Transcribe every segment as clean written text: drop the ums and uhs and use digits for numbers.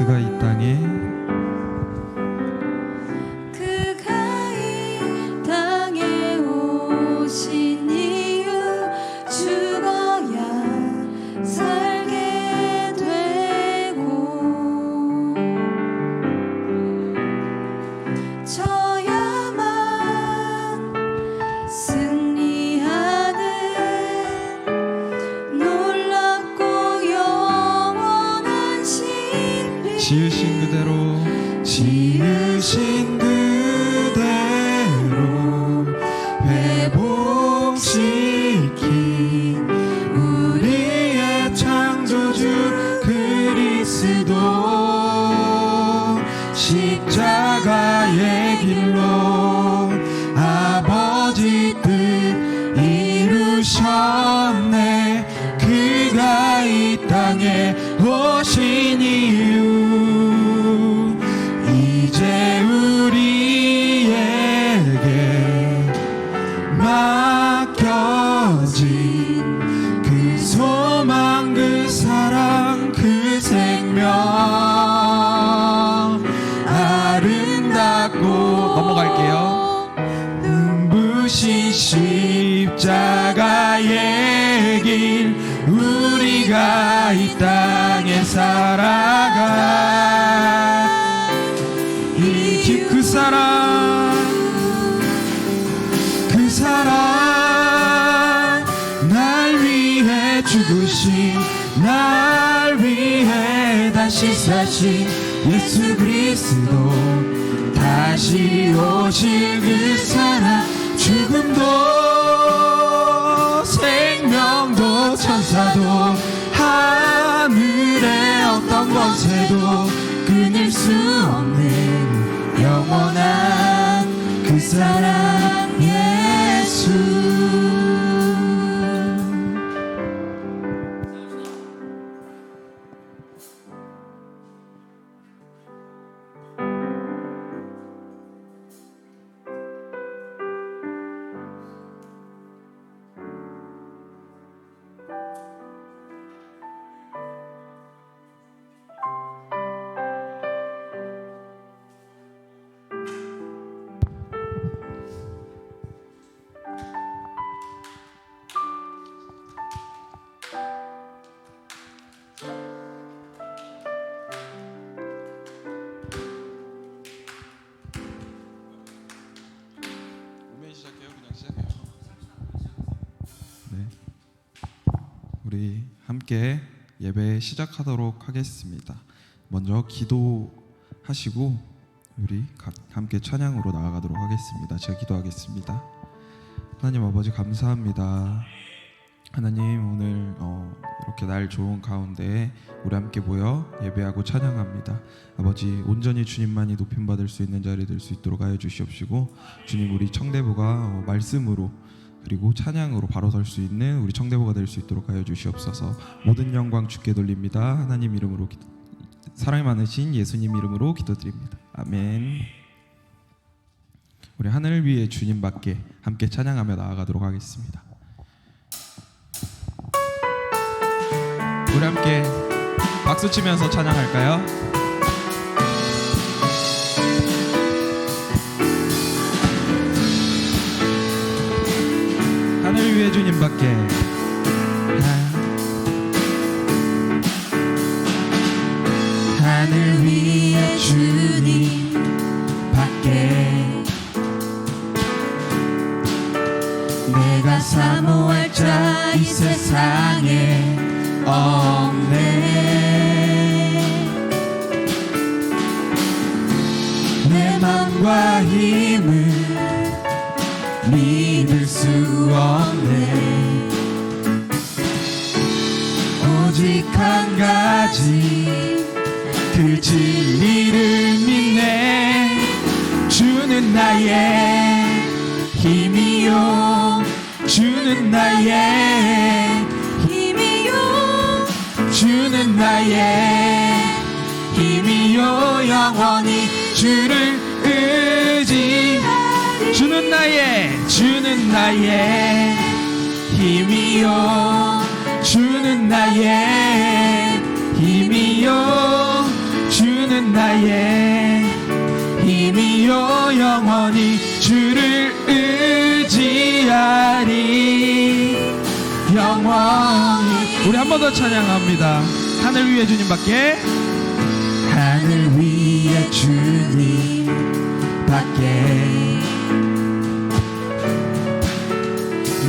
그가 이 땅에 오신 이유 죽어야 살게 되고 져야만 승리하는 놀랍고 영원한 신비 지으신 그대로 회복시킨 우리의 창조주 그리스도 십자가의 길로 아버지 뜻 이루셨네. 그가 이 땅에 오신 이유 이제 우리에게 맡겨진 그 소망 그 사랑 그 생명 아름답고 넘어갈게요. 눈부신 십자가의 길 우리가 이 땅에 살아가 이 그 사랑 날 위해 죽으신 날 위해 다시 사신 예수 그리스도 다시 오실 그 사랑 죽음도 생명도 천사도 하늘의 어떤 권세도 끊을 수 없는 영원한 그 사랑 예수. 네, 우리 함께 예배 시작하도록 하겠습니다. 먼저 기도하시고 우리 함께 찬양으로 나아가도록 하겠습니다. 제가 기도하겠습니다. 하나님 아버지 감사합니다. 하나님 오늘 이렇게 날 좋은 가운데 우리 함께 모여 예배하고 찬양합니다. 아버지 온전히 주님만이 높임받을 수 있는 자리 될 수 있도록 하여 주시옵시고, 주님 우리 청대부가 말씀으로 그리고 찬양으로 바로 설 수 있는 우리 청대부가 될 수 있도록 하여 주시옵소서. 모든 영광 주께 돌립니다. 하나님 이름으로 사랑이 많으신 예수님 이름으로 기도드립니다. 아멘. 우리 하늘 위에 주님밖에 함께 찬양하며 나아가도록 하겠습니다. 우리 함께 박수 치면서 찬양할까요? 하늘 위에 주님밖에 하늘 위에 주님밖에 내가 사모할 자 이 세상에 없네. 내 맘과 힘을 믿을 수 없네. 오직 한 가지 그 진리를 믿네. 주는 나의 힘이요, 주는 나의 힘이요, 주는 나의 힘이요. 영원히 주를 의지하리. 주는 나의 힘이요, 주는 나의 힘이요, 주는 나의 힘이요 영원히 주를 의지하리. 영원히. 우리 한 번 더 찬양합니다. 하늘 위에 주님밖에, 하늘 위에 주님밖에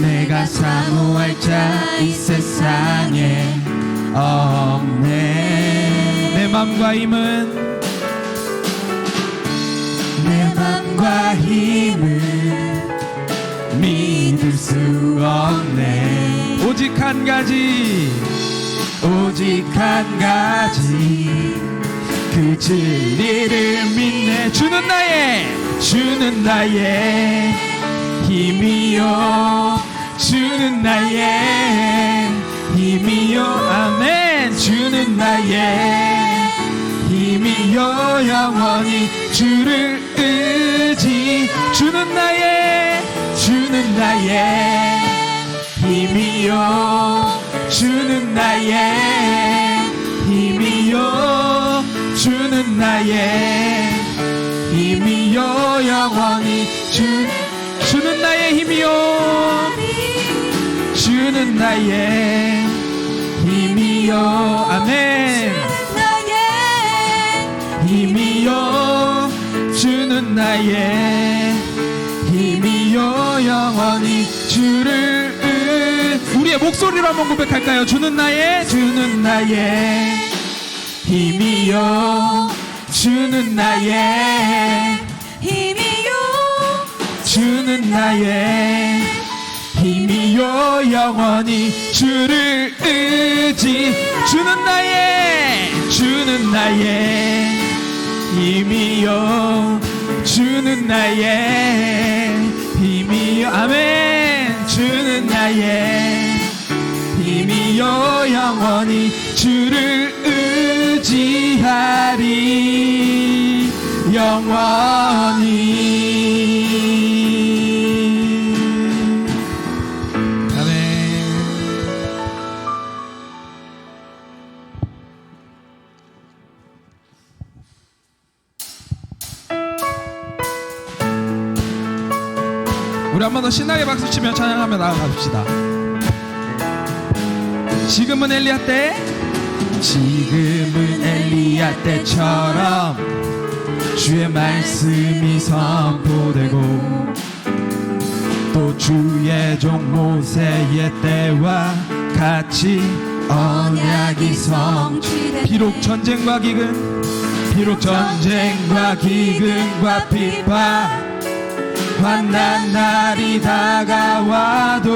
내가 사모할 자 이 세상에 없네. 내 맘과 힘은, 내 맘과 힘은 믿을 수 없네. 오직 한 가지, 오직 한 가지, 그 진리를 믿네. 주는 나의 힘이요, 주는 나의 힘이요. 아멘. 주는 나의 힘이요 영원히 주를 의지. 주는 나의 힘이요, 주는 나의 힘이요, 주는 나의 힘이요 영원히 주는 나의 힘이요, 주는 나의 힘이요. 아멘. 힘이요, 주는 나의 힘이요 영원히 주를 우리의 목소리로 한번 고백할까요? 주는 나의 힘이요, 주는 나의 힘이요, 주는 나의 힘이요 영원히 주를 의지. 주는 나의 힘이요, 주는 나의 힘이요. 아멘. 주는 나의 힘이요 영원히 주를 의지하리. 영원히. 아멘. 우리 한 번 더 신나게 박수치며 찬양하며 나아갑시다. 지금은 엘리야 때, 지금은 엘리야 때처럼 주의 말씀이 선포되고, 또 주의 종 모세의 때와 같이 언약이 성취되네. 비록 전쟁과 기근과 비파 환난 날이 다가와도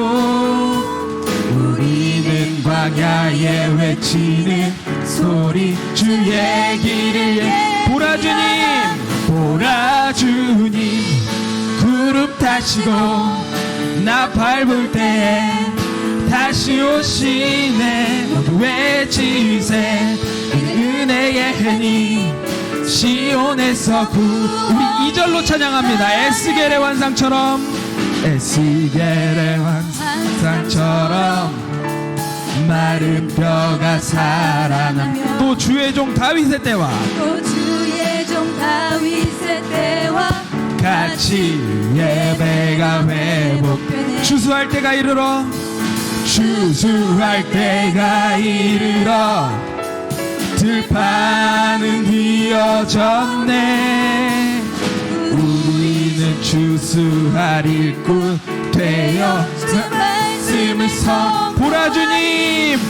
우리는 광야에 외치는 소리, 주의 길을 보라 주님 구름 타시고 나 밟을 때에 다시 오시네. 모두 외치세 은혜의 해니 시온에서 우리 2절로 찬양합니다. 에스겔의 환상처럼 마른 뼈가 살아나며, 또 주의 종 다윗의 때와 같이 예배가 회복되네. 추수할 때가 이르러 들판은 휘어졌네. 우리는 추수할 일꾼 되어 말씀을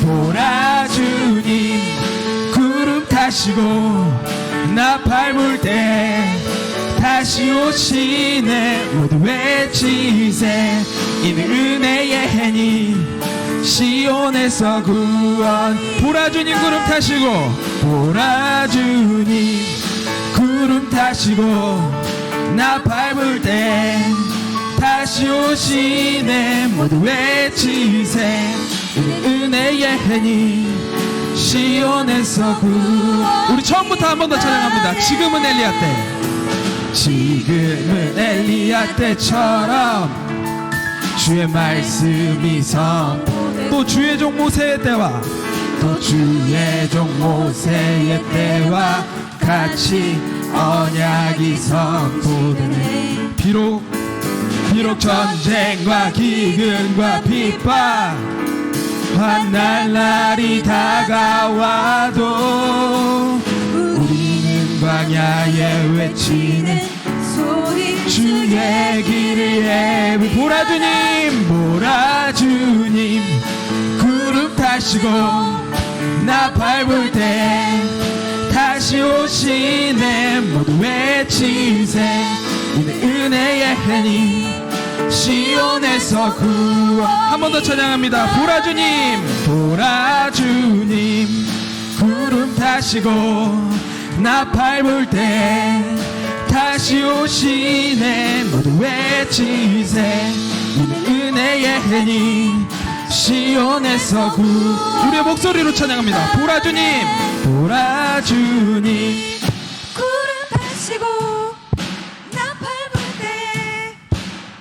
보라 주님 구름 타시고 나 밟을 때 다시 오시네. 모두 외치세 이는 은혜의 해니 시온에서 구원. 보라 주님 구름 타시고 나 밟을 때 다시 오시네. 모두 외치세 은혜의 해니 시온에서 구원. 우리 처음부터 한 번 더 찬양합니다. 지금은 엘리야 때처럼 주의 말씀이 또 주의 종 모세의 때와 같이 언약이 선포되네. 비록 전쟁과 기근과 핍박 환난 날이 다가와도 우리는 광야에 외치는 소리 주의 길을 예비. 보라 주님 구름 타시고 나 밟을 때 다시 오시네. 모두 외치세. 이는 은혜의 해니 시온에서 구원. 한 번 더 찬양합니다. 보라 주님 구름 타시고 나 밟을 때 다시 오시네. 모두 외치세. 이는 은혜의 해니 시온에서 우리의 목소리로 찬양합니다. 보라 주님 구름 타시고 나 밟을 때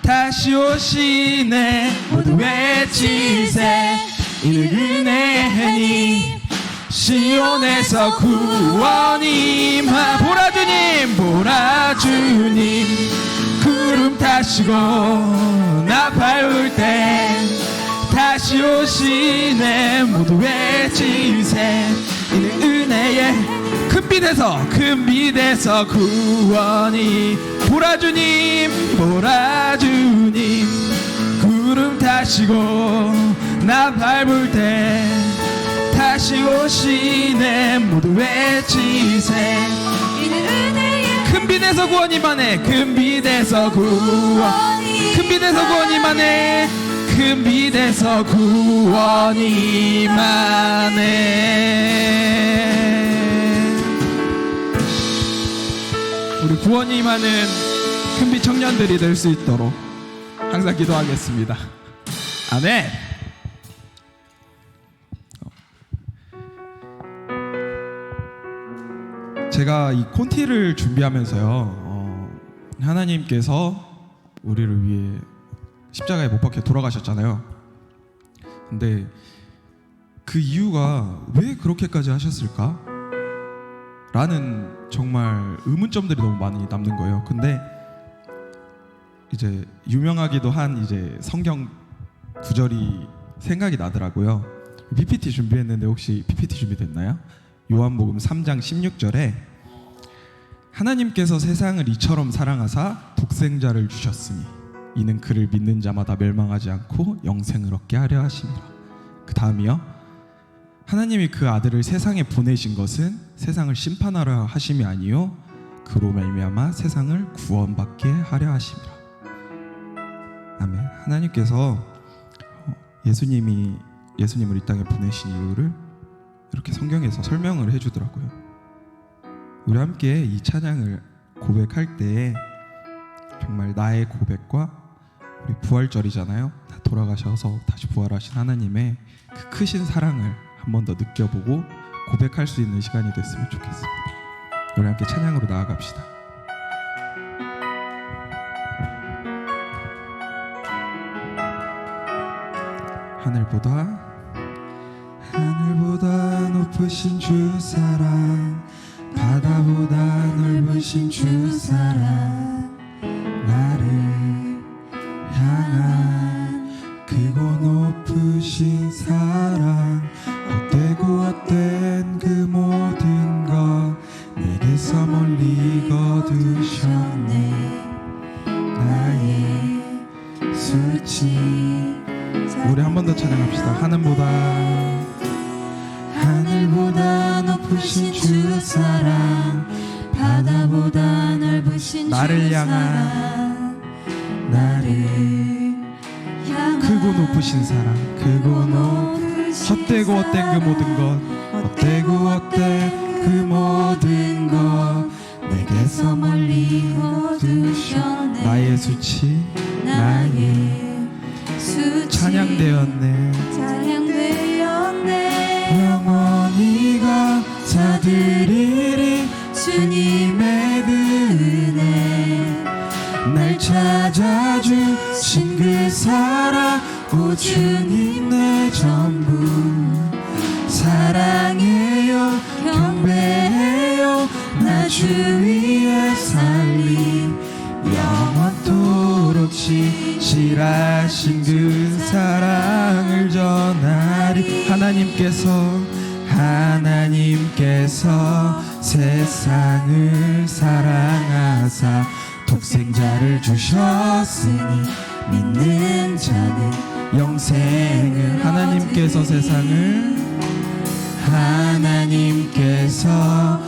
다시 오시네. 모두 외치세. 이는 은혜의 해니 시온에서 구원이 보라 주님 구름 타시고 나 밟을 때 다시 오시네. 모두 외치세. 이는 은혜의 큰 빛에서 구원이. 보라 주님 구름 타시고 나 밟을 때 다시 오시네. 모두 외치세. 이는 은혜의 큰 빛에서 구원이만해. 큰 빛에서 구원이만해. 큰 빛에서 구원이만해. 우리 구원이 많은 큰빛 청년들이 될 수 있도록 항상 기도하겠습니다. 아멘. 제가 이 콘티를 준비하면서요, 하나님께서 우리를 위해 십자가에 못 박혀 돌아가셨잖아요. 근데 그 이유가 왜 그렇게까지 하셨을까? 라는 정말 의문점들이 너무 많이 남는 거예요. 근데 이제 유명하기도 한 이제 성경 구절이 생각이 나더라고요. PPT 준비했는데 혹시 PPT 준비됐나요? 요한복음 3장 16절에 하나님께서 세상을 이처럼 사랑하사 독생자를 주셨으니 이는 그를 믿는 자마다 멸망하지 않고 영생을 얻게 하려 하심이라. 그 다음이요, 하나님이 그 아들을 세상에 보내신 것은 세상을 심판하려 하심이 아니요 그로 말미암아 세상을 구원받게 하려 하심이라. 아멘. 하나님께서 예수님을 이 땅에 보내신 이유를 이렇게 성경에서 설명을 해주더라고요. 우리 함께 이 찬양을 고백할 때에 정말 나의 고백과 우리 부활절이잖아요. 다 돌아가셔서 다시 부활하신 하나님의 그 크신 사랑을 한 번 더 느껴보고 고백할 수 있는 시간이 됐으면 좋겠습니다. 우리 함께 찬양으로 나아갑시다. 하늘보다 높으신 주 사랑, 바다보다 넓으신 주 사랑, 나를 향한 크고 높으신 사랑, 헛되고 헛된 그 모든 것 내게서 멀리 거두셨네. 나의 수치. 우리 한 번 더 찬양합시다. 하늘보다 높으신 주 사랑, 바다보다 넓으신 나를 주 향한, 사랑, 나를 향한 크고 높으신 사랑, 크고 헛되고 헛된 그 모든 것, 헛되고 헛된 그 모든 것 내게서 멀리 거두셨네. 나의 수치, 나의 수치 찬양되었네. 영원히 감사드리리 주님의 그 은혜, 날 찾아주신 그 사랑, 오 주님 내 전부 사랑해요, 경배해요. 하나님께서 세상을 사랑하사 독생자를 주셨으니 믿는 자는 영생을. 하나님께서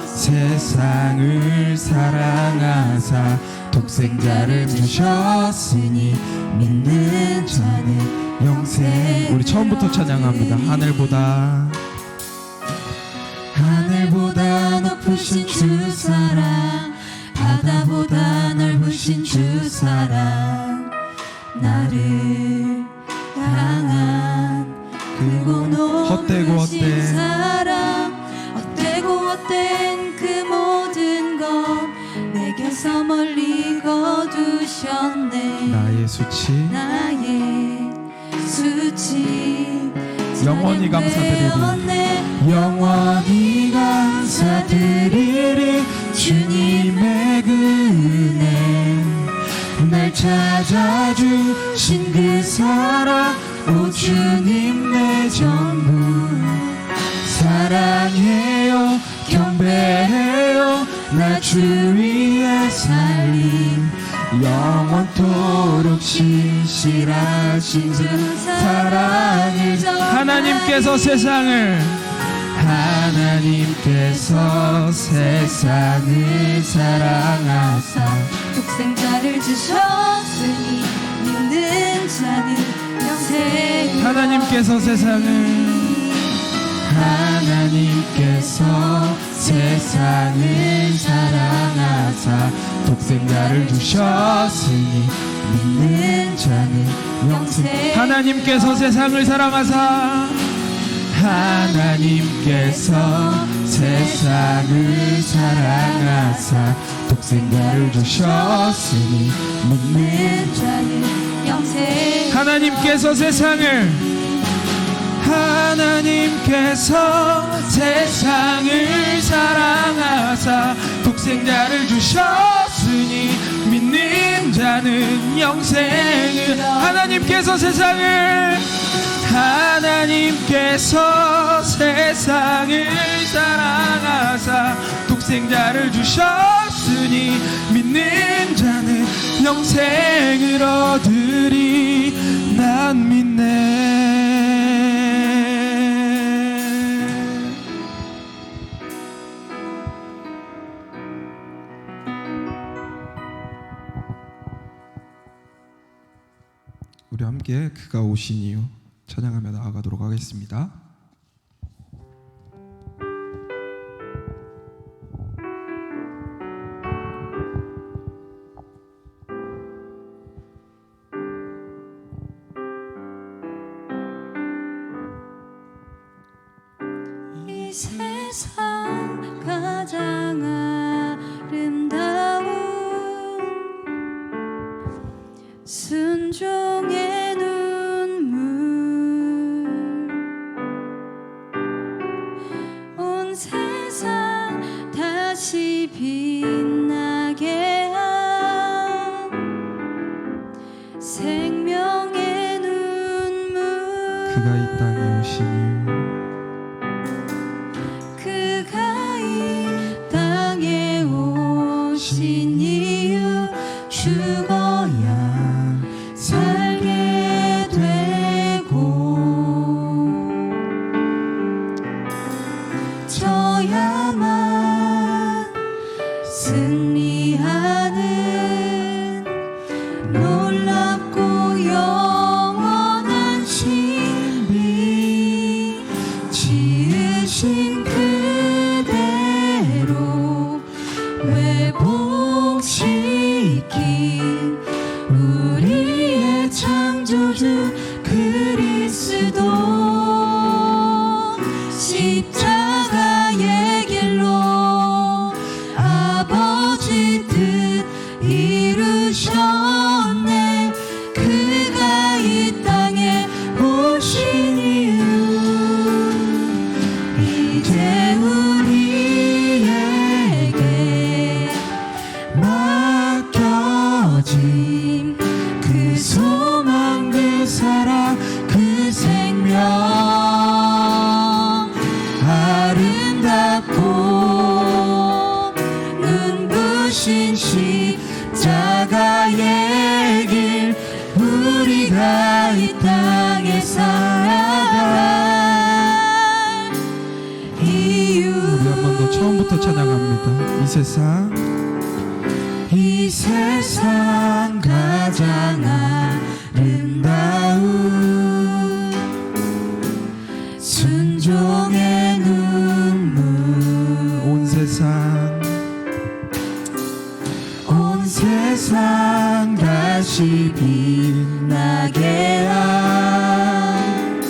세상을 사랑하사 독생자를 주셨으니 믿는 자는 영생. 우리 처음부터 찬양합니다. 하늘보다 높으신 주 사랑, 바다보다 넓으신 주 사랑, 나를 향한 크고 헛되고 높으신 헛된 사랑, 헛되고 헛된 그 모든 것 내게서 멀리 거두셨네. 나의 수치 영원히 감사드리리 주님의 그 은혜. 날 찾아주신 그 사랑, 오 주님 내 전부. 사랑해요 경배해요 나 주 위에 살림. 영원토록 신실하신 주 사랑을. 하나님께서 세상을 사랑하사 독생자를 주셨으니 믿는 자는 영생. 하나님께서 세상을 사랑하사 독생자를 주셨으니 믿는 자는 영생. 하나님께서 세상을 사랑하사 독생자를 주셨으니 믿는 자는 영생. 하나님께서 세상을 사랑하사 독생자를 주셨으니 믿는 자는 영생을. 하나님께서 세상을 사랑하사 독생자를 주셨으니 믿는 자는 영생을 얻으리. 난 믿네. 우리 함께 그가 오신 이유 찬양하며 나아가도록 하겠습니다. 이 세상 가장 아름다운 순종의 눈물, 온 세상 다시 빛나게 한 생명의 눈물. 그가 이 땅에 오신 이유 그가 이 땅에 오신 이유 죽어야 살게 되고 져야만 승리하는 놀랍고 영원한 신비. 세상 이 세상 가장 아름다운 순종의 눈물 온 세상 다시 빛나게 한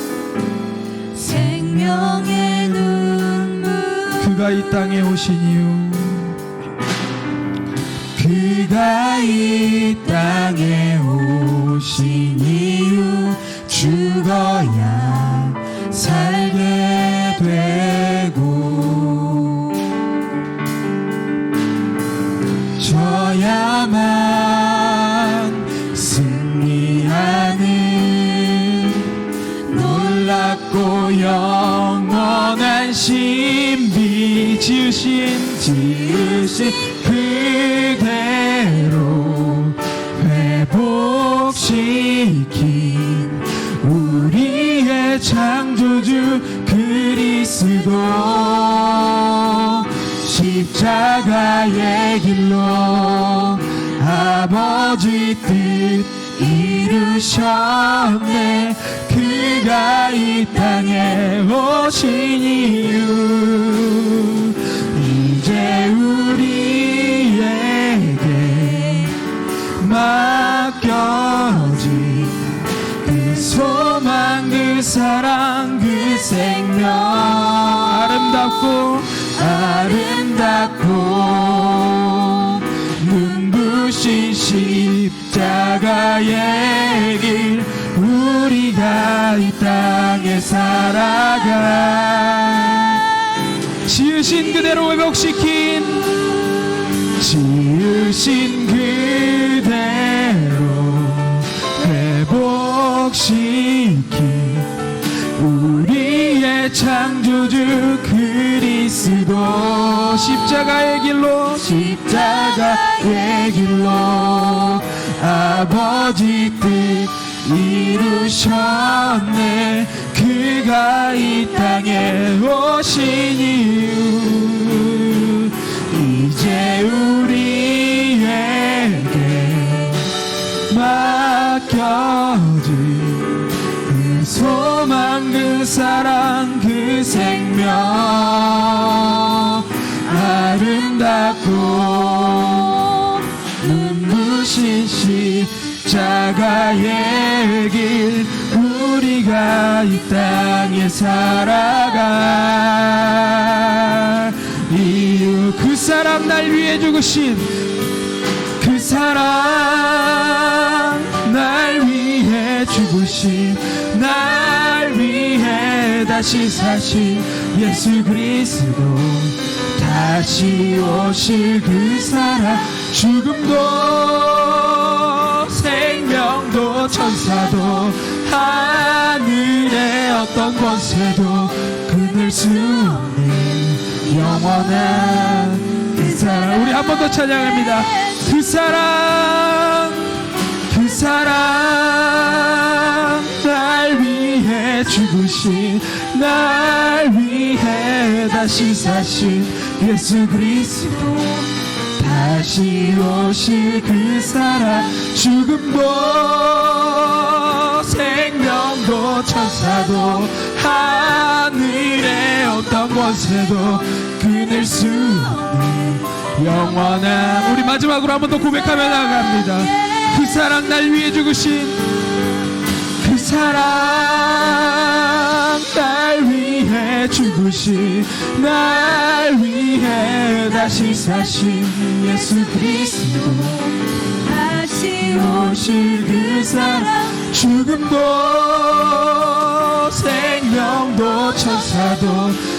생명의 눈물 그가 이 땅에 오신 이유 그가 이 땅에 오신 이유 죽어야 살게 되고 져야만 승리하는 놀랍고 영원한 신비 지으신 그대로 회복시킨 우리의 창조주 그리스도 십자가의 길로 아버지 뜻 이루셨네 그가 이 땅에 오신 이유 이제 우리에게 맡겨진 그 소망 그 사랑 그 생명 아름답고 눈부신 십자가의 길 우리가 이 땅에 살아가 지으신 그대로 지으신 그대로 회복시킨 우리의 창조주 그리스도 십자가의 길로 아버지 뜻 이루셨네 그가 이 땅에 오신 이유 이제 우리에게 맡겨진 그 소망 그 사랑 그 생명 아름답고 눈부신 십자가의 길 우리가 이 땅에 살아가 이유 그 사랑 날 위해 죽으신 그 사랑 날 위해 죽으신 날 위해 다시 사신 예수 그리스도 다시 오실 그 사랑 죽음도 생명도 천사도 하늘의 어떤 권세도 끊을 수 없는 영원한 그 사랑 우리 한 번 더 찬양합니다. 그 사랑 날 위해 죽으신 날 위해 다시 사신 예수 그리스도 다시 오실 그 사랑 죽음도 생명도 천사도 하늘의 어떤 권세도 끊을 수 없는 영원한 우리 마지막으로 한 번 더 고백하며 나아갑니다. 그 사랑 날 위해 죽으신 그 사랑 날 위해 죽으신 날 위해 다시 사신 예수 그리스도 다시 오실 그 사랑 죽음도 생명도 천사도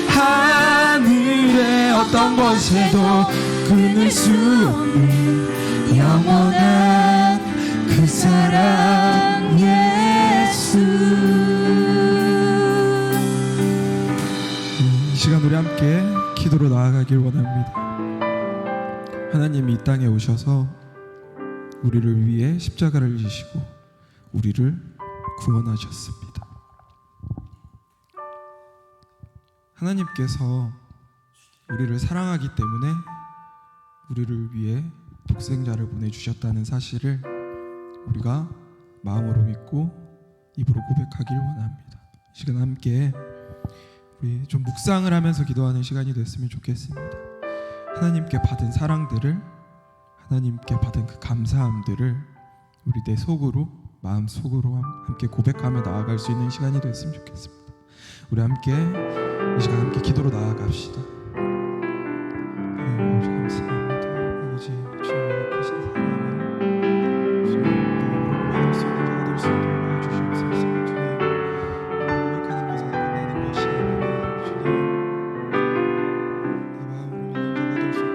하늘의 어떤 권세도 끊을 수 없는 영원한 그 사랑 예수 이 시간 우리 함께 기도로 나아가길 원합니다. 하나님이 이 땅에 오셔서 우리를 위해 십자가를 지시고 우리를 구원하셨습니다. 하나님께서 우리를 사랑하기 때문에 우리를 위해 독생자를 보내주셨다는 사실을 우리가 마음으로 믿고 입으로 고백하길 원합니다. 이 시간 함께 우리 좀 묵상을 하면서 기도하는 시간이 됐으면 좋겠습니다. 하나님께 받은 사랑들을, 하나님께 받은 그 감사함들을 우리 내 속으로, 마음 속으로 함께 고백하며 나아갈 수 있는 시간이 됐으면 좋겠습니다. 우리 함께 이 시간 함께 기도로 나아갑시다. 하나님 감사합니다. 아버지 주님의 크신 사랑을 주님 고백할 수 있는 자가 될 수 있도록 도와주시옵소서. 주님 고백하는 것에서 끝나는 것이 아니라 주님 내 마음으로 믿는 자가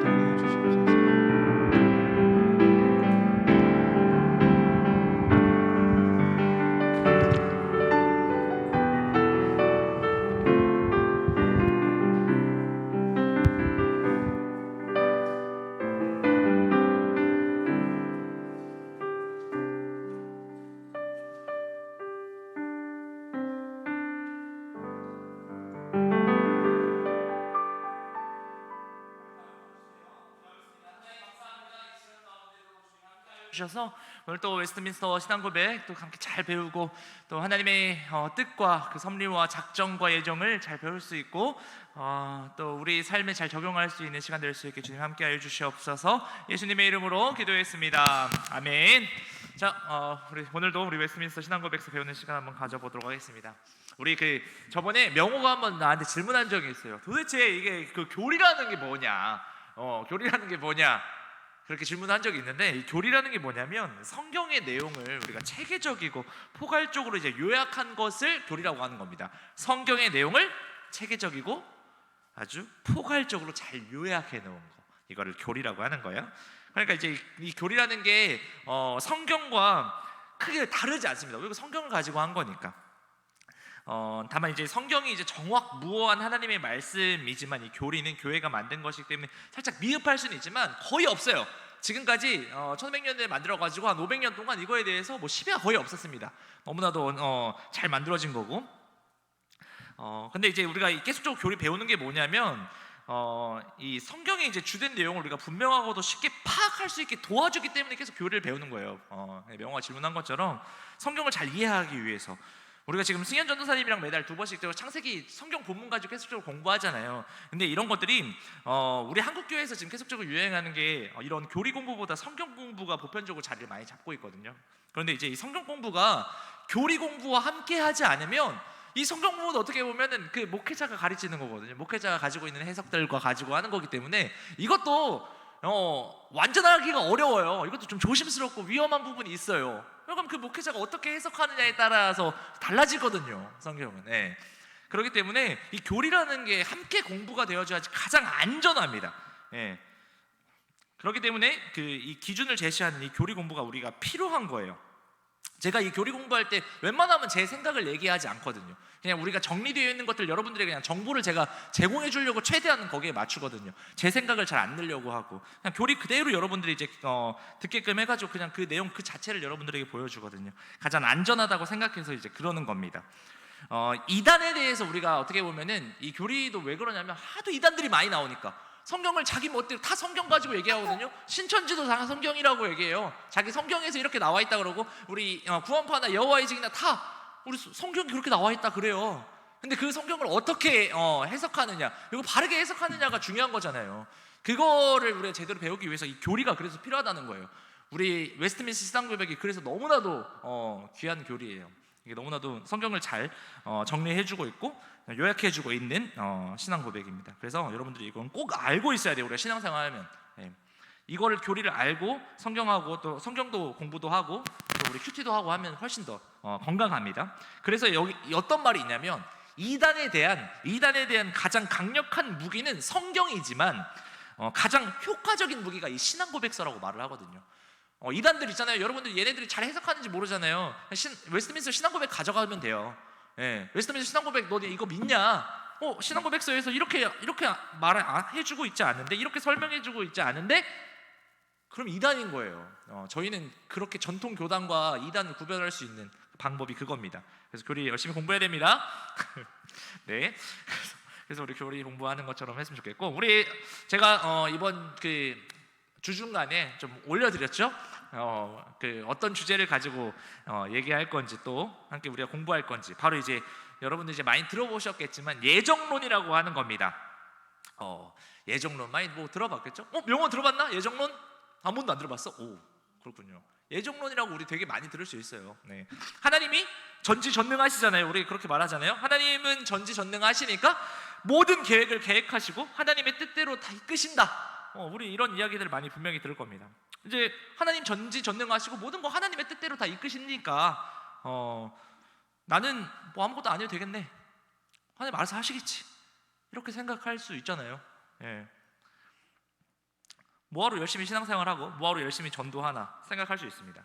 될 수 있도록 도와주시옵소서. 주셔서 오늘 또 웨스트민스터 신앙고백 또 함께 잘 배우고 또 하나님의 뜻과 그 섭리와 작정과 예정을 잘 배울 수 있고 또 우리 삶에 잘 적용할 수 있는 시간 될 수 있게 주님 함께하여 주시옵소서. 예수님의 이름으로 기도했습니다. 아멘. 자, 오늘도 우리 웨스트민스터 신앙고백에서 배우는 시간 한번 가져보도록 하겠습니다. 우리 저번에 명호가 한번 나한테 질문한 적이 있어요. 도대체 이게 그 교리라는 게 뭐냐? 교리라는 게 뭐냐? 그렇게 질문한 적이 있는데, 이 교리라는 게 뭐냐면 성경의 내용을 우리가 체계적이고 포괄적으로 이제 요약한 것을 교리라고 하는 겁니다. 성경의 내용을 체계적이고 아주 포괄적으로 잘 요약해 놓은 거, 이거를 교리라고 하는 거예요. 그러니까 이제 이 교리라는 게 성경과 크게 다르지 않습니다. 왜냐면 성경을 가지고 한 거니까. 다만 이제 성경이 이제 정확무어한 하나님의 말씀이지만 이 교리는 교회가 만든 것이기 때문에 살짝 미흡할 수는 있지만 거의 없어요. 지금까지 1500년대에 만들어가지고 한 500년 동안 이거에 대해서 뭐 시비가 거의 없었습니다. 너무나도 잘 만들어진 거고. 근데 이제 우리가 계속적으로 교리 배우는 게 뭐냐면 이 성경의 이제 주된 내용을 우리가 분명하고도 쉽게 파악할 수 있게 도와주기 때문에 계속 교리를 배우는 거예요. 명호가 질문한 것처럼 성경을 잘 이해하기 위해서. 우리가 지금 승현 전도사님이랑 매달 2번씩 창세기 성경 본문 가지고 계속적으로 공부하잖아요. 근데 이런 것들이 우리 한국 교회에서 지금 계속적으로 유행하는 게 이런 교리 공부보다 성경 공부가 보편적으로 자리를 많이 잡고 있거든요. 그런데 이제 이 성경 공부가 교리 공부와 함께 하지 않으면 이 성경 공부는 어떻게 보면은 그 목회자가 가르치는 거거든요. 목회자가 가지고 있는 해석들과 가지고 하는 거기 때문에 이것도 완전하기가 어려워요. 이것도 좀 조심스럽고 위험한 부분이 있어요. 그럼 그 목회자가 어떻게 해석하느냐에 따라서 달라지거든요, 성경은. 네. 그렇기 때문에 이 교리라는 게 함께 공부가 되어줘야지 가장 안전합니다. 네. 그렇기 때문에 이 기준을 제시하는 이 교리 공부가 우리가 필요한 거예요. 제가 이 교리 공부할 때 웬만하면 제 생각을 얘기하지 않거든요. 그냥 우리가 정리되어 있는 것들 여러분들에게 그냥 정보를 제가 제공해 주려고 최대한 거기에 맞추거든요. 제 생각을 잘 안 넣으려고 하고 그냥 교리 그대로 여러분들이 이제 듣게끔 해가지고 그냥 그 내용 그 자체를 여러분들에게 보여주거든요. 가장 안전하다고 생각해서 이제 그러는 겁니다. 이단에 대해서 우리가 어떻게 보면은 이 교리도 왜 그러냐면 하도 이단들이 많이 나오니까 성경을 자기 멋대로 다 성경 가지고 얘기하거든요. 신천지도 다 성경이라고 얘기해요. 자기 성경에서 이렇게 나와 있다 그러고 우리 구원파나 여호와의 증인이나 다 우리 성경이 그렇게 나와 있다 그래요. 근데 그 성경을 어떻게 해석하느냐, 이거 바르게 해석하느냐가 중요한 거잖아요. 그거를 우리가 제대로 배우기 위해서 이 교리가 그래서 필요하다는 거예요. 우리 웨스트민스터 신앙고백이 그래서 너무나도 귀한 교리예요. 이게 너무나도 성경을 잘 정리해주고 있고 요약해주고 있는 신앙고백입니다. 그래서 여러분들이 이건 꼭 알고 있어야 돼요. 우리가 신앙생활하면 이거를 교리를 알고 성경하고 또 성경도 공부도 하고 또 우리 큐티도 하고 하면 훨씬 더 건강합니다. 그래서 여기 어떤 말이 있냐면 이단에 대한 가장 강력한 무기는 성경이지만 가장 효과적인 무기가 이 신앙고백서라고 말을 하거든요. 이단들 있잖아요. 여러분들 얘네들이 잘 해석하는지 모르잖아요. 웨스트민스터 신앙고백 가져가면 돼요. 웨스트민스터 신앙고백 너 이거 믿냐? 신앙고백서에서 이렇게 말해주고 있지 않은데, 이렇게 설명해주고 있지 않은데, 그럼 이단인 거예요. 저희는 그렇게 전통 교단과 이단을 구별할 수 있는 방법이 그겁니다. 그래서 교리 열심히 공부해야 됩니다. 네. 그래서 우리 교리 공부하는 것처럼 했으면 좋겠고, 제가 이번 주중간에 좀 올려드렸죠. 어떤 주제를 가지고 얘기할 건지 또 함께 우리가 공부할 건지 바로 이제 여러분들 이제 많이 들어보셨겠지만 예정론이라고 하는 겁니다. 예정론 많이 뭐 들어봤겠죠? 명언 들어봤나? 예정론? 한 번도 안 들어봤어? 오, 그렇군요. 예정론이라고 우리 되게 많이 들을 수 있어요. 네. 하나님이 전지전능하시잖아요. 우리 그렇게 말하잖아요. 하나님은 전지전능하시니까 모든 계획을 계획하시고 하나님의 뜻대로 다 이끄신다. 우리 이런 이야기들을 많이 분명히 들을 겁니다. 이제 하나님 전지전능하시고 모든 거 하나님의 뜻대로 다 이끄시니까 나는 뭐 아무것도 안 해도 되겠네. 하나님 알아서 하시겠지. 이렇게 생각할 수 있잖아요. 예. 뭐하러 열심히 신앙생활하고 뭐하러 열심히 전도하나 생각할 수 있습니다.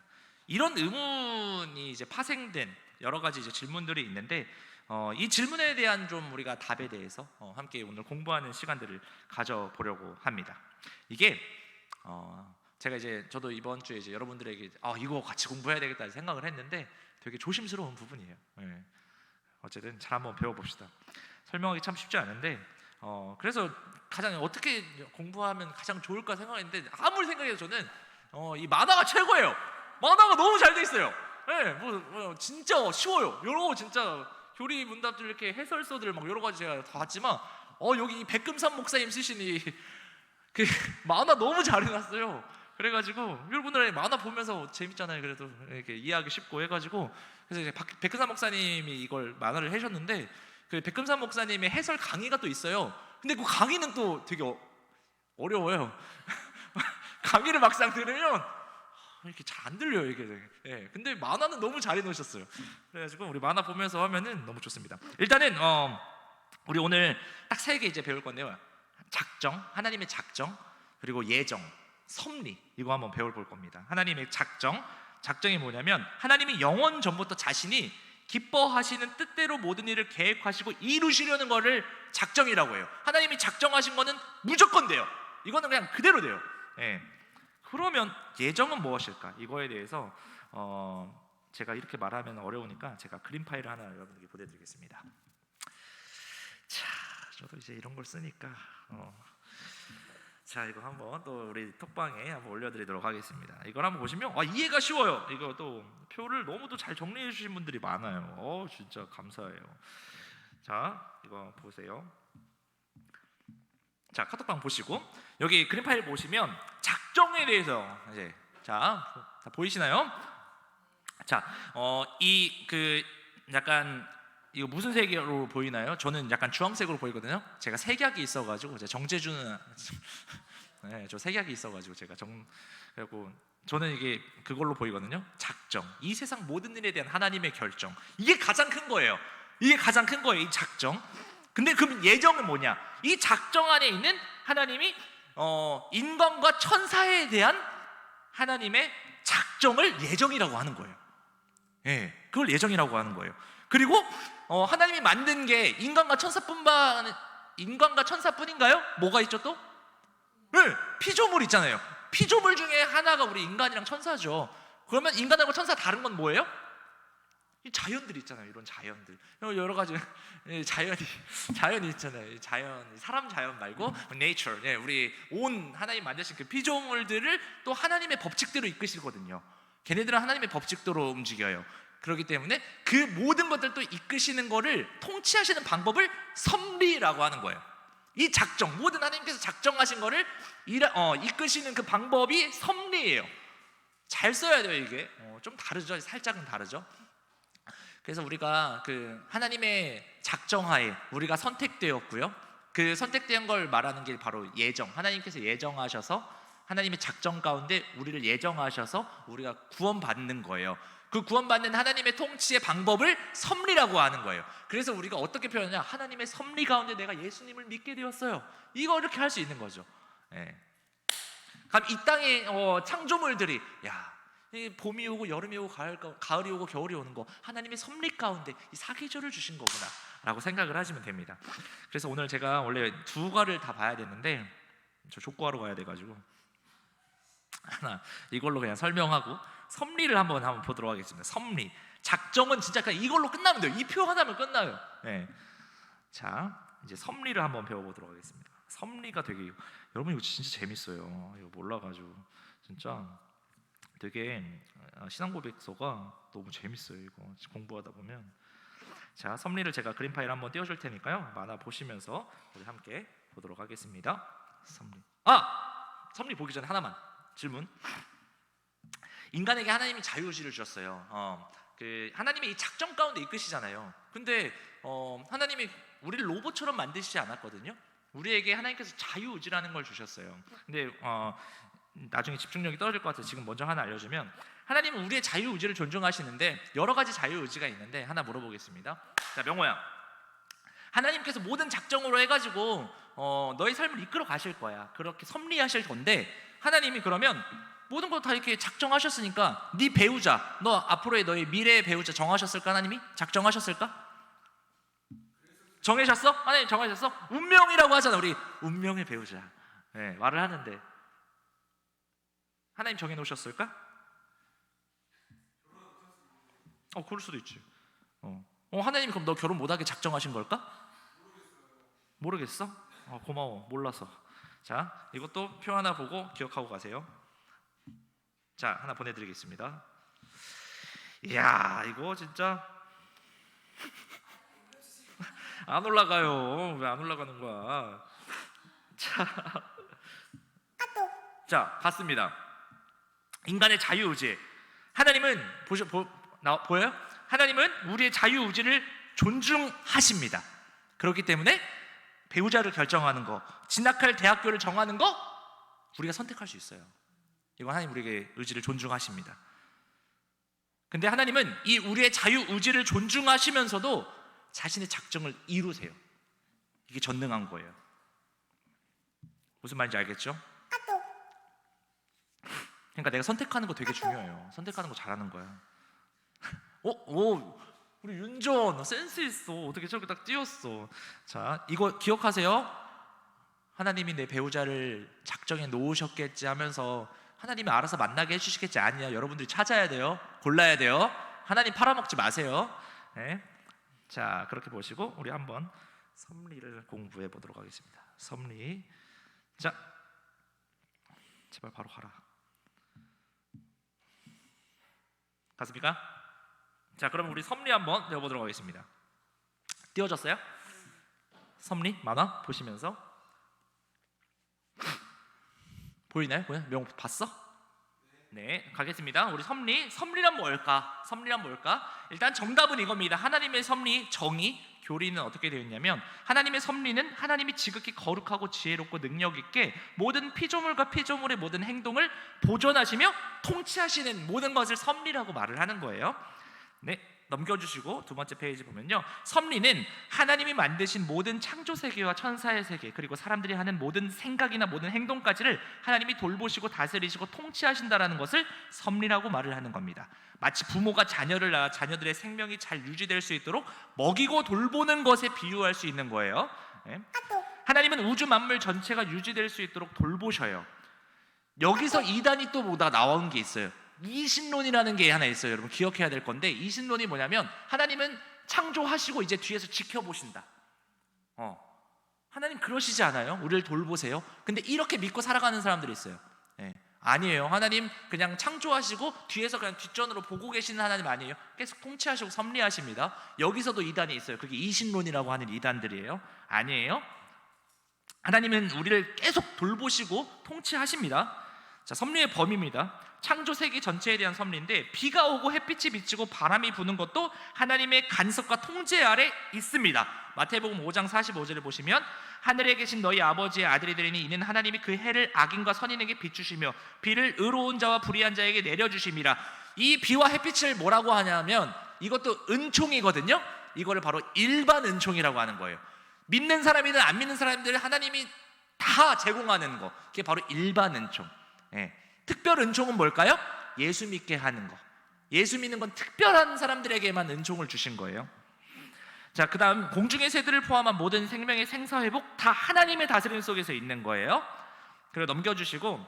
이런 의문이 이제 파생된 여러 가지 이제 질문들이 있는데 이 질문에 대한 좀 우리가 답에 대해서 함께 오늘 공부하는 시간들을 가져보려고 합니다. 이게 제가 이제 저도 이번 주에 이제 여러분들에게 이거 같이 공부해야 되겠다 생각을 했는데 되게 조심스러운 부분이에요. 예. 어쨌든 잘 한번 배워봅시다. 설명하기 참 쉽지 않은데 그래서 가장 어떻게 공부하면 가장 좋을까 생각했는데 아무리 생각해도 저는 이 만화가 최고예요. 만화가 너무 잘 돼 있어요. 네, 뭐 진짜 쉬워요. 여러 진짜 교리 문답들 이렇게 해설서들 막 여러 가지 제가 다 봤지만 여기 백금산 목사님 쓰시니 그 만화 너무 잘 해놨어요. 그래가지고 여러분들 만화 보면서 재밌잖아요. 그래도 이렇게 이해하기 쉽고 해가지고 그래서 이제 백금산 목사님이 이걸 만화를 해주셨는데 그 백금산 목사님의 해설 강의가 또 있어요. 근데 그 강의는 또 되게 어려워요. 강의를 막상 들으면 이렇게 잘 안 들려요 이게. 예, 근데 만화는 너무 잘 해놓으셨어요. 그래가지고 우리 만화 보면서 하면은 너무 좋습니다. 일단은 우리 오늘 딱 3개 이제 배울 건데요. 작정, 하나님의 작정, 그리고 예정, 섭리 이거 한번 배워볼 겁니다. 하나님의 작정이 뭐냐면 하나님이 영원 전부터 자신이 기뻐하시는 뜻대로 모든 일을 계획하시고 이루시려는 거를 작정이라고 해요. 하나님이 작정하신 거는 무조건 돼요. 이거는 그냥 그대로 돼요. 예. 그러면 예정은 무엇일까? 이거에 대해서 제가 이렇게 말하면 어려우니까 제가 그림 파일을 하나 여러분들께 보내드리겠습니다. 자, 저도 이제 이런 걸 쓰니까 자, 이거 한번 또 우리 톡방에 한번 올려드리도록 하겠습니다. 이걸 한번 보시면 이해가 쉬워요. 이거 또 표를 너무도 잘 정리해 주신 분들이 많아요. 진짜 감사해요. 자, 이거 보세요. 자, 카톡방 보시고 여기 그림 파일 보시면 작정에 대해서 이제 다 보이시나요? 자, 이 그 약간 이거 무슨 색으로 보이나요? 저는 약간 주황색으로 보이거든요. 제가 색약이 있어가지고 제가 정제주는 네, 저 색약이 있어가지고 제가 그리고 저는 이게 그걸로 보이거든요. 작정, 이 세상 모든 일에 대한 하나님의 결정, 이게 가장 큰 거예요. 이게 가장 큰 거예요. 이 작정. 근데 그럼 예정은 뭐냐? 이 작정 안에 있는 하나님이 인간과 천사에 대한 하나님의 작정을 예정이라고 하는 거예요. 예, 그걸 예정이라고 하는 거예요. 그리고 하나님이 만든 게 인간과 천사뿐인가요? 뭐가 있죠 또? 네, 피조물 있잖아요. 피조물 중에 하나가 우리 인간이랑 천사죠. 그러면 인간하고 천사 다른 건 뭐예요? 이 자연들 있잖아요. 이런 자연들 여러 가지 자연이 있잖아요. 사람 자연 말고 nature. 예, 우리 온 하나님 만드신 그 피조물들을 또 하나님의 법칙대로 이끄시거든요. 걔네들은 하나님의 법칙대로 움직여요. 그렇기 때문에 그 모든 것들을 또 이끄시는 거를 통치하시는 방법을 섭리라고 하는 거예요. 이 작정, 모든 하나님께서 작정하신 거를 이끄시는 그 방법이 섭리예요. 잘 써야 돼요. 이게 좀 다르죠. 살짝은 다르죠. 그래서 우리가 그 하나님의 작정하에 우리가 선택되었고요. 그 선택된 걸 말하는 게 바로 예정. 하나님께서 예정하셔서 하나님의 작정 가운데 우리를 예정하셔서 우리가 구원받는 거예요. 그 구원받는 하나님의 통치의 방법을 섭리라고 하는 거예요. 그래서 우리가 어떻게 표현하냐? 하나님의 섭리 가운데 내가 예수님을 믿게 되었어요. 이거 이렇게 할 수 있는 거죠. 예. 그럼 이 땅의 창조물들이 봄이 오고 여름이 오고 가을이 오고 겨울이 오는 거 하나님의 섭리 가운데 이 사계절을 주신 거구나 라고 생각을 하시면 됩니다. 그래서 오늘 제가 원래 2과를 다 봐야 되는데 저 족구하러 가야 돼가지고 하나 이걸로 그냥 설명하고 섭리를 한번 보도록 하겠습니다. 섭리, 작정은 진짜 그냥 이걸로 끝나면 돼요. 이 표 하나면 끝나요. 네. 자, 이제 섭리를 한번 배워보도록 하겠습니다. 섭리가 되게, 여러분 이거 진짜 재밌어요. 이거 몰라가지고 진짜 되게 신앙고백서가 너무 재밌어요. 이거 공부하다 보면. 자, 섭리를 제가 그림 파일 한번 띄워줄 테니까요. 만화 보시면서 우리 함께 보도록 하겠습니다. 섭리 보기 전에 하나만 질문. 인간에게 하나님이 자유의지를 주셨어요. 하나님의 이 작정 가운데 이끄시잖아요. 근데 하나님이 우리를 로봇처럼 만드시지 않았거든요. 우리에게 하나님께서 자유의지라는 걸 주셨어요. 근데 나중에 집중력이 떨어질 것 같아서 지금 먼저 하나 알려주면, 하나님은 우리의 자유의지를 존중하시는데 여러 가지 자유의지가 있는데 하나 물어보겠습니다. 자, 명호야, 하나님께서 모든 작정으로 해가지고 너의 삶을 이끌어 가실 거야. 그렇게 섭리하실 건데, 하나님이 그러면 모든 거 다 이렇게 작정하셨으니까 네 배우자, 너 앞으로의 너의 미래의 배우자 정하셨을까? 하나님이 작정하셨을까? 정하셨어? 하나님 정하셨어? 운명이라고 하잖아. 우리 운명의 배우자, 네, 말을 하는데 하나님 정해놓으셨을까? 그럴 수도 있지. 하나님이 그럼 너 결혼 못하게 작정하신 걸까? 모르겠어? 고마워, 몰라서. 자, 이것도 표 하나 보고 기억하고 가세요. 자, 하나 보내드리겠습니다. 이야, 이거 진짜 안 올라가요. 왜 안 올라가는 거야? 자, 갔습니다. 인간의 자유의지. 하나님은 보여요? 하나님은 우리의 자유의지를 존중하십니다. 그렇기 때문에 배우자를 결정하는 거, 진학할 대학교를 정하는 거 우리가 선택할 수 있어요. 이건 하나님 우리에게 의지를 존중하십니다. 근데 하나님은 이 우리의 자유의지를 존중하시면서도 자신의 작정을 이루세요. 이게 전능한 거예요. 무슨 말인지 알겠죠? 그러니까 내가 선택하는 거 되게 중요해요. 선택하는 거 잘하는 거야. 우리 윤전 너 센스 있어. 어떻게 저렇게 딱 띄웠어. 자, 이거 기억하세요. 하나님이 내 배우자를 작정해 놓으셨겠지 하면서 하나님이 알아서 만나게 해주시겠지, 아니야. 여러분들이 찾아야 돼요. 골라야 돼요. 하나님 팔아먹지 마세요. 네. 자, 그렇게 보시고 우리 한번 섭리를 공부해 보도록 하겠습니다. 섭리. 자, 제발 바로 가라. 갔습니까? 자, 그럼 우리 섭리 한번 배워보도록 하겠습니다. 띄워졌어요? 섭리 만화 보시면서 보이나요? 명 봤어? 네, 가겠습니다. 우리 섭리란 뭘까? 섭리란 뭘까? 일단 정답은 이겁니다. 하나님의 섭리, 정의, 교리는 어떻게 되어 있냐면, 하나님의 섭리는 하나님이 지극히 거룩하고 지혜롭고 능력 있게 모든 피조물과 피조물의 모든 행동을 보존하시며 통치하시는 모든 것을 섭리라고 말을 하는 거예요. 네, 넘겨주시고 두 번째 페이지 보면요, 섭리는 하나님이 만드신 모든 창조 세계와 천사의 세계, 그리고 사람들이 하는 모든 생각이나 모든 행동까지를 하나님이 돌보시고 다스리시고 통치하신다라는 것을 섭리라고 말을 하는 겁니다. 마치 부모가 자녀를 낳아 자녀들의 생명이 잘 유지될 수 있도록 먹이고 돌보는 것에 비유할 수 있는 거예요. 네. 하나님은 우주 만물 전체가 유지될 수 있도록 돌보셔요. 여기서 이단이 또 뭐다 나온 게 있어요. 이신론이라는 게 하나 있어요. 여러분 기억해야 될 건데, 이신론이 뭐냐면 하나님은 창조하시고 이제 뒤에서 지켜보신다. 하나님 그러시지 않아요? 우리를 돌보세요. 근데 이렇게 믿고 살아가는 사람들이 있어요. 네. 아니에요. 하나님 그냥 창조하시고 뒤에서 그냥 뒷전으로 보고 계시는 하나님 아니에요. 계속 통치하시고 섭리하십니다. 여기서도 이단이 있어요. 그게 이신론이라고 하는 이단들이에요. 아니에요. 하나님은 우리를 계속 돌보시고 통치하십니다. 자, 섭리의 범위입니다. 창조 세계 전체에 대한 섭리인데, 비가 오고 햇빛이 비치고 바람이 부는 것도 하나님의 간섭과 통제 아래 있습니다. 마태복음 5장 45절을 보시면, 하늘에 계신 너희 아버지의 아들이 되리니 이는 하나님이 그 해를 악인과 선인에게 비추시며 비를 의로운 자와 불의한 자에게 내려주심이라. 이 비와 햇빛을 뭐라고 하냐면 이것도 은총이거든요. 이거를 바로 일반 은총이라고 하는 거예요. 믿는 사람이든 안 믿는 사람들 하나님이 다 제공하는 거, 그게 바로 일반 은총. 네. 특별 은총은 뭘까요? 예수 믿게 하는 거. 예수 믿는 건 특별한 사람들에게만 은총을 주신 거예요. 자, 그 다음 공중의 새들을 포함한 모든 생명의 생사회복 다 하나님의 다스림 속에서 있는 거예요. 그리고 넘겨주시고,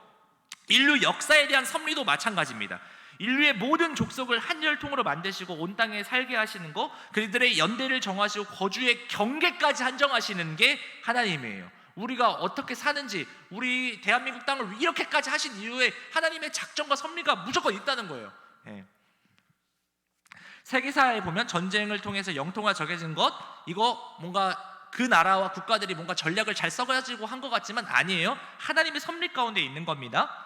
인류 역사에 대한 섭리도 마찬가지입니다. 인류의 모든 족속을 한 혈통으로 만드시고 온 땅에 살게 하시는 거, 그들의 연대를 정하시고 거주의 경계까지 한정하시는 게 하나님이에요. 우리가 어떻게 사는지, 우리 대한민국 땅을 이렇게까지 하신 이유에 하나님의 작정과 섭리가 무조건 있다는 거예요. 예. 세계사에 보면 전쟁을 통해서 영토가 정해진 것, 이거 뭔가 그 나라와 국가들이 뭔가 전략을 잘 써가지고 한 것 같지만 아니에요. 하나님의 섭리 가운데 있는 겁니다.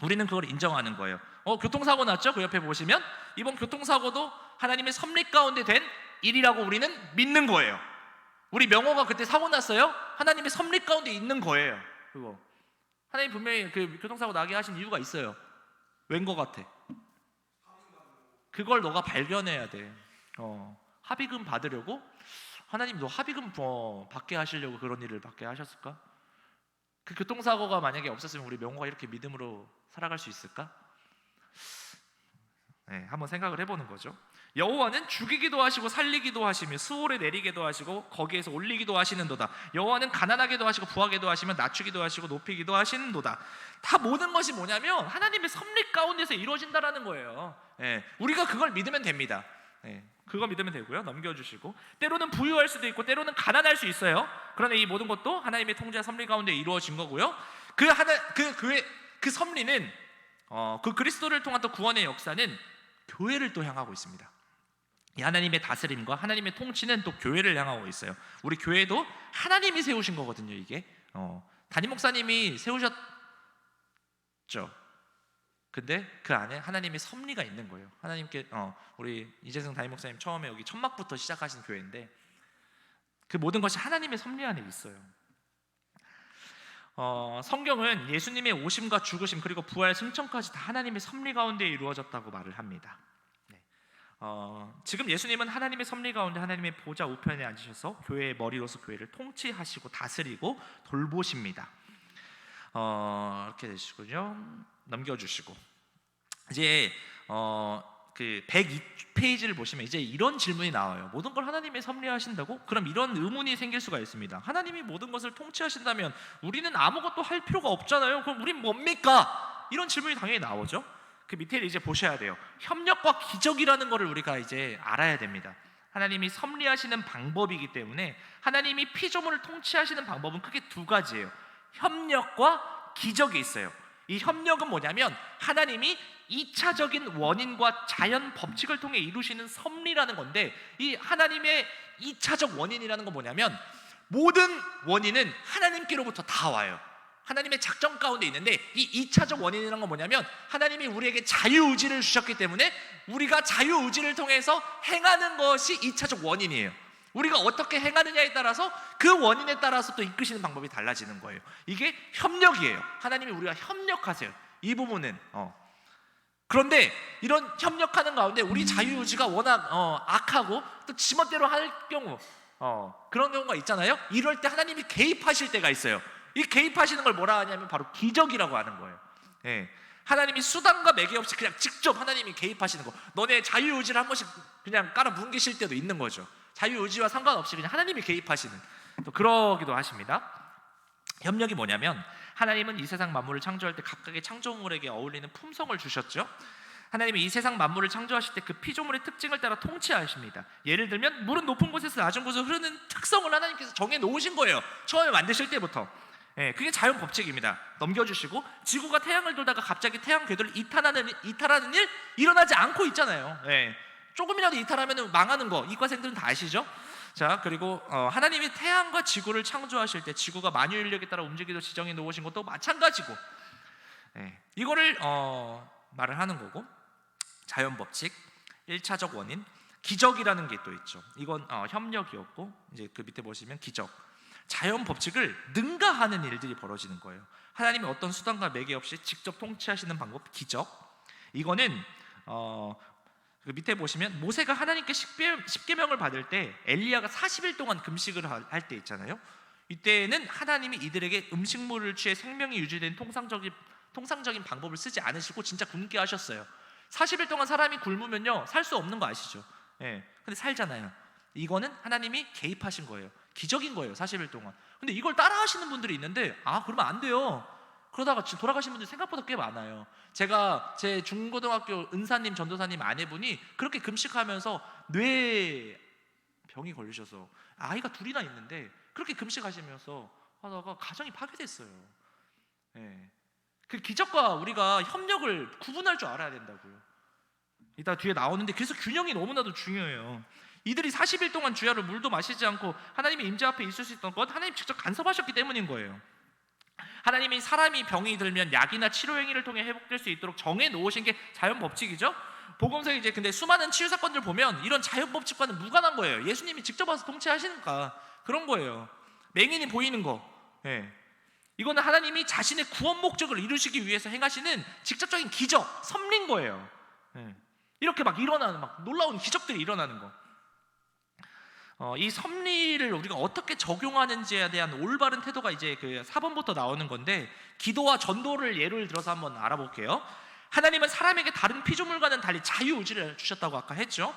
우리는 그걸 인정하는 거예요. 교통사고 났죠? 그 옆에 보시면 이번 교통사고도 하나님의 섭리 가운데 된 일이라고 우리는 믿는 거예요. 우리 명호가 그때 사고 났어요? 하나님의 섭리 가운데 있는 거예요. 그거 하나님 분명히 그 교통사고 나게 하신 이유가 있어요. 왠 거 같아? 그걸 너가 발견해야 돼. 합의금 받으려고? 하나님 너 합의금 받게 하시려고 그런 일을 받게 하셨을까? 그 교통사고가 만약에 없었으면 우리 명호가 이렇게 믿음으로 살아갈 수 있을까? 네, 한번 생각을 해보는 거죠. 여호와는 죽이기도 하시고 살리기도 하시며 수월에 내리기도 하시고 거기에서 올리기도 하시는도다. 여호와는 가난하게도 하시고 부하게도 하시며 낮추기도 하시고 높이기도 하시는도다. 다 모든 것이 뭐냐면 하나님의 섭리 가운데서 이루어진다라는 거예요. 예, 우리가 그걸 믿으면 됩니다. 예, 그거 믿으면 되고요. 넘겨주시고 때로는 부유할 수도 있고 때로는 가난할 수 있어요. 그러나 이 모든 것도 하나님의 통제와 섭리 가운데 이루어진 거고요. 그 섭리는 그 그리스도를 통한 또 구원의 역사는 교회를 또 향하고 있습니다. 이 하나님의 다스림과 하나님의 통치는 또 교회를 향하고 있어요. 우리 교회도 하나님이 세우신 거거든요. 이게 담임 목사님이 세우셨죠. 근데 그 안에 하나님의 섭리가 있는 거예요. 하나님께 우리 이재승 담임 목사님 처음에 여기 천막부터 시작하신 교회인데 그 모든 것이 하나님의 섭리 안에 있어요. 성경은 예수님의 오심과 죽으심 그리고 부활 승천까지 다 하나님의 섭리 가운데 이루어졌다고 말을 합니다. 네. 지금 예수님은 하나님의 섭리 가운데 하나님의 보좌 우편에 앉으셔서 교회의 머리로서 교회를 통치하시고 다스리고 돌보십니다. 이렇게 되시군요. 넘겨주시고 이제 그 102페이지를 보시면 이제 이런 질문이 나와요. 모든 걸 하나님이 섭리하신다고? 그럼 이런 의문이 생길 수가 있습니다. 하나님이 모든 것을 통치하신다면 우리는 아무것도 할 필요가 없잖아요. 그럼 우린 뭡니까? 이런 질문이 당연히 나오죠. 그 밑에 이제 보셔야 돼요. 협력과 기적이라는 것을 우리가 이제 알아야 됩니다. 하나님이 섭리하시는 방법이기 때문에 하나님이 피조물을 통치하시는 방법은 크게 두 가지예요. 협력과 기적이 있어요. 이 협력은 뭐냐면 하나님이 2차적인 원인과 자연 법칙을 통해 이루시는 섭리라는 건데 이 하나님의 2차적 원인이라는 건 뭐냐면 모든 원인은 하나님께로부터 다 와요. 하나님의 작정 가운데 있는데 이 2차적 원인이라는 건 뭐냐면 하나님이 우리에게 자유의지를 주셨기 때문에 우리가 자유의지를 통해서 행하는 것이 2차적 원인이에요. 우리가 어떻게 행하느냐에 따라서 그 원인에 따라서 또 이끄시는 방법이 달라지는 거예요. 이게 협력이에요. 하나님이 우리가 협력하세요. 이 부분은 그런데 이런 협력하는 가운데 우리 자유의지가 워낙 악하고 또 지멋대로 할 경우 그런 경우가 있잖아요. 이럴 때 하나님이 개입하실 때가 있어요. 이 개입하시는 걸 뭐라 하냐면 바로 기적이라고 하는 거예요. 예. 하나님이 수단과 매개 없이 그냥 직접 하나님이 개입하시는 거. 너네 자유의지를 한 번씩 그냥 깔아 뭉개실 때도 있는 거죠. 자유의지와 상관없이 그냥 하나님이 개입하시는 또 그러기도 하십니다. 협력이 뭐냐면 하나님은 이 세상 만물을 창조할 때 각각의 창조물에게 어울리는 품성을 주셨죠. 하나님이 이 세상 만물을 창조하실 때 그 피조물의 특징을 따라 통치하십니다. 예를 들면 물은 높은 곳에서 낮은 곳으로 흐르는 특성을 하나님께서 정해 놓으신 거예요. 처음에 만드실 때부터. 예, 그게 자연 법칙입니다. 넘겨주시고 지구가 태양을 돌다가 갑자기 태양 궤도를 이탈하는 일 일어나지 않고 있잖아요. 예, 조금이라도 이탈하면 망하는 거 이과생들은 다 아시죠? 자, 그리고 하나님이 태양과 지구를 창조하실 때 지구가 만유 인력에 따라 움직이도록 지정해 놓으신 것도 마찬가지고, 예, 이거를 말을 하는 거고, 자연 법칙, 1차적 원인, 기적이라는 게 또 있죠. 이건 협력이었고, 이제 그 밑에 보시면 기적, 자연 법칙을 능가하는 일들이 벌어지는 거예요. 하나님이 어떤 수단과 매개 없이 직접 통치하시는 방법, 기적. 이거는 그 밑에 보시면 모세가 하나님께 십계명을 받을 때 엘리야가 40일 동안 금식을 할 때 있잖아요. 이때는 하나님이 이들에게 음식물을 취해 생명이 유지된 통상적인 방법을 쓰지 않으시고 진짜 굶게 하셨어요. 40일 동안 사람이 굶으면요 살 수 없는 거 아시죠? 예, 근데 살잖아요. 이거는 하나님이 개입하신 거예요. 기적인 거예요. 40일 동안. 근데 이걸 따라 하시는 분들이 있는데 그러면 안 돼요. 그러다가 지금 돌아가신 분들이 생각보다 꽤 많아요. 제가 제 중고등학교 은사님 전도사님 아내분이 그렇게 금식하면서 뇌병이 걸리셔서 아이가 둘이나 있는데 그렇게 금식하시면서 하다가 가정이 파괴됐어요. 예. 그 기적과 우리가 협력을 구분할 줄 알아야 된다고요. 이따 뒤에 나오는데 그래서 균형이 너무나도 중요해요. 이들이 40일 동안 주야로 물도 마시지 않고 하나님의 임재 앞에 있을 수 있던 것, 하나님 직접 간섭하셨기 때문인 거예요. 하나님이 사람이 병이 들면 약이나 치료 행위를 통해 회복될 수 있도록 정해 놓으신 게 자연 법칙이죠. 복음서에 이제 근데 수많은 치유 사건들 보면 이런 자연 법칙과는 무관한 거예요. 예수님이 직접 와서 통치하시니까 그런 거예요. 맹인이 보이는 거, 예. 이거는 하나님이 자신의 구원 목적을 이루시기 위해서 행하시는 직접적인 기적, 섭리인 거예요. 예. 이렇게 막 일어나는 막 놀라운 기적들이 일어나는 거. 이 섭리를 우리가 어떻게 적용하는지에 대한 올바른 태도가 이제 그 4번부터 나오는 건데, 기도와 전도를 예를 들어서 한번 알아볼게요. 하나님은 사람에게 다른 피조물과는 달리 자유의지를 주셨다고 아까 했죠.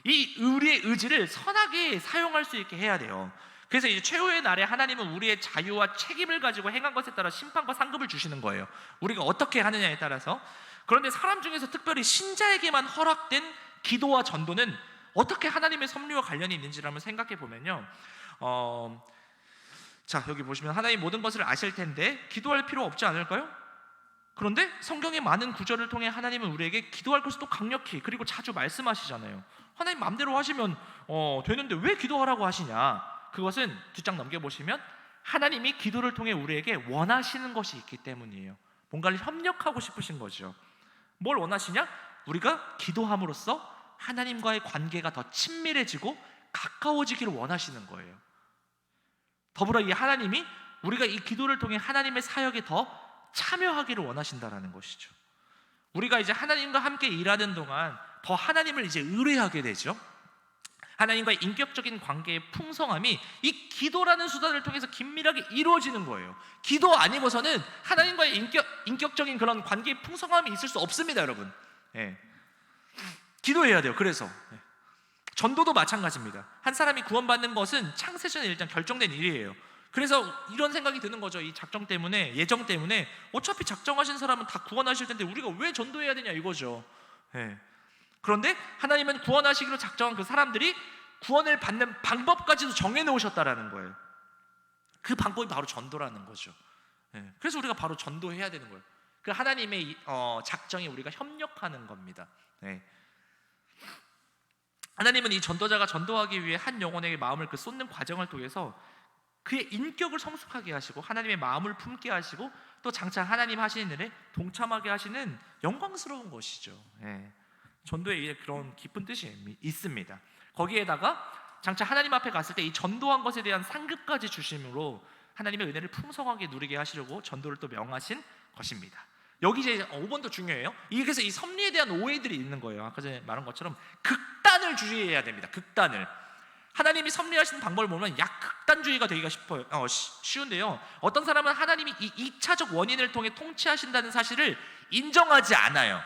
이 우리의 의지를 선하게 사용할 수 있게 해야 돼요. 그래서 이제 최후의 날에 하나님은 우리의 자유와 책임을 가지고 행한 것에 따라 심판과 상급을 주시는 거예요. 우리가 어떻게 하느냐에 따라서. 그런데 사람 중에서 특별히 신자에게만 허락된 기도와 전도는 어떻게 하나님의 섭리와 관련이 있는지를 한번 생각해 보면요. 자, 여기 보시면 하나님 모든 것을 아실 텐데 기도할 필요 없지 않을까요? 그런데 성경의 많은 구절을 통해 하나님은 우리에게 기도할 것을 또 강력히 그리고 자주 말씀하시잖아요. 하나님 마음대로 하시면 되는데 왜 기도하라고 하시냐? 그것은 뒷장 넘겨보시면 하나님이 기도를 통해 우리에게 원하시는 것이 있기 때문이에요. 뭔가를 협력하고 싶으신 거죠. 뭘 원하시냐? 우리가 기도함으로써 하나님과의 관계가 더 친밀해지고 가까워지기를 원하시는 거예요. 더불어 이 하나님이 우리가 이 기도를 통해 하나님의 사역에 더 참여하기를 원하신다라는 것이죠. 우리가 이제 하나님과 함께 일하는 동안 더 하나님을 이제 의뢰하게 되죠. 하나님과의 인격적인 관계의 풍성함이 이 기도라는 수단을 통해서 긴밀하게 이루어지는 거예요. 기도 아니고서는 하나님과의 인격적인 그런 관계의 풍성함이 있을 수 없습니다, 여러분. 예. 기도해야 돼요. 그래서 전도도 마찬가지입니다. 한 사람이 구원받는 것은 창세전에 일단 결정된 일이에요. 그래서 이런 생각이 드는 거죠. 이 작정 때문에, 예정 때문에 어차피 작정하신 사람은 다 구원하실 텐데 우리가 왜 전도해야 되냐 이거죠. 예. 그런데 하나님은 구원하시기로 작정한 그 사람들이 구원을 받는 방법까지도 정해놓으셨다라는 거예요. 그 방법이 바로 전도라는 거죠. 예. 그래서 우리가 바로 전도해야 되는 거예요. 그 하나님의 작정에 우리가 협력하는 겁니다. 예. 하나님은 이 전도자가 전도하기 위해 한 영혼에게 마음을 쏟는 과정을 통해서 그의 인격을 성숙하게 하시고 하나님의 마음을 품게 하시고 또 장차 하나님 하시는 일에 동참하게 하시는 영광스러운 것이죠. 예. 전도에 그런 깊은 뜻이 있습니다. 거기에다가 장차 하나님 앞에 갔을 때 이 전도한 것에 대한 상급까지 주심으로 하나님의 은혜를 풍성하게 누리게 하시려고 전도를 또 명하신 것입니다. 여기 이제 5번도 중요해요. 그래서 이 섭리에 대한 오해들이 있는 거예요. 아까 전에 말한 것처럼 극단을 주의해야 됩니다. 극단을. 하나님이 섭리하시는 방법을 보면 약극단주의가 되기가 쉬운데요. 어떤 사람은 하나님이 이 2차적 원인을 통해 통치하신다는 사실을 인정하지 않아요.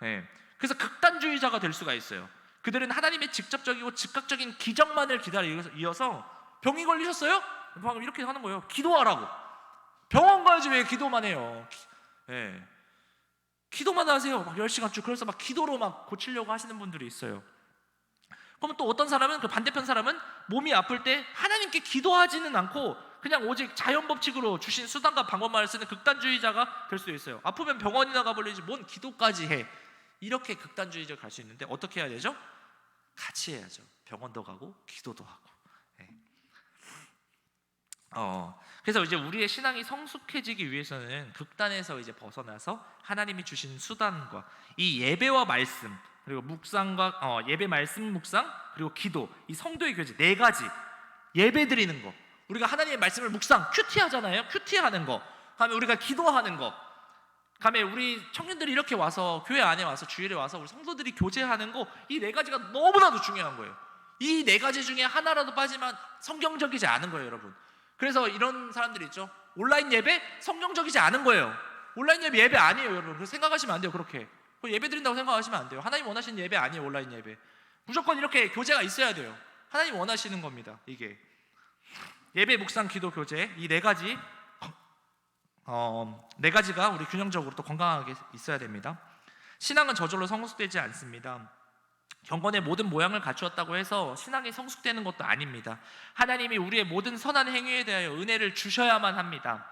예. 그래서 극단주의자가 될 수가 있어요. 그들은 하나님의 직접적이고 즉각적인 기적만을 이어서 병이 걸리셨어요? 방금 이렇게 하는 거예요. 기도하라고. 병원 가야지 왜 기도만 해요. 예. 기도만 하세요. 막 10시간 쭉. 그래서 막 기도로 막 고치려고 하시는 분들이 있어요. 그러면 또 어떤 사람은, 그 반대편 사람은 몸이 아플 때 하나님께 기도하지는 않고 그냥 오직 자연 법칙으로 주신 수단과 방법만을 쓰는 극단주의자가 될 수도 있어요. 아프면 병원이나 가버리지 뭔 기도까지 해. 이렇게 극단주의자가 갈 수 있는데 어떻게 해야 되죠? 같이 해야죠. 병원도 가고 기도도 하고. 네. 그래서 이제 우리의 신앙이 성숙해지기 위해서는 극단에서 이제 벗어나서 하나님이 주신 수단과 이 예배와 말씀, 그리고 묵상과 예배, 말씀, 묵상, 그리고 기도, 이 성도의 교제 4가지. 예배 드리는 거, 우리가 하나님의 말씀을 묵상, 큐티 하잖아요. 큐티 하는 거, 다음에 우리가 기도하는 거, 다음에 우리 청년들이 이렇게 와서 교회 안에 와서 주일에 와서 우리 성도들이 교제하는 거, 이 4가지가 너무나도 중요한 거예요. 이 4가지 중에 하나라도 빠지면 성경적이지 않은 거예요, 여러분. 그래서 이런 사람들이 있죠. 온라인 예배 성경적이지 않은 거예요. 온라인 예배 아니에요, 여러분. 그래서 생각하시면 안 돼요. 그렇게 예배 드린다고 생각하시면 안 돼요. 하나님 원하시는 예배 아니에요. 온라인 예배 무조건 이렇게 교제가 있어야 돼요. 하나님 원하시는 겁니다. 이게 예배, 묵상, 기도, 교제, 이 4가지 4가지가 우리 균형적으로 또 건강하게 있어야 됩니다. 신앙은 저절로 성숙되지 않습니다. 경건의 모든 모양을 갖추었다고 해서 신앙이 성숙되는 것도 아닙니다. 하나님이 우리의 모든 선한 행위에 대하여 은혜를 주셔야만 합니다.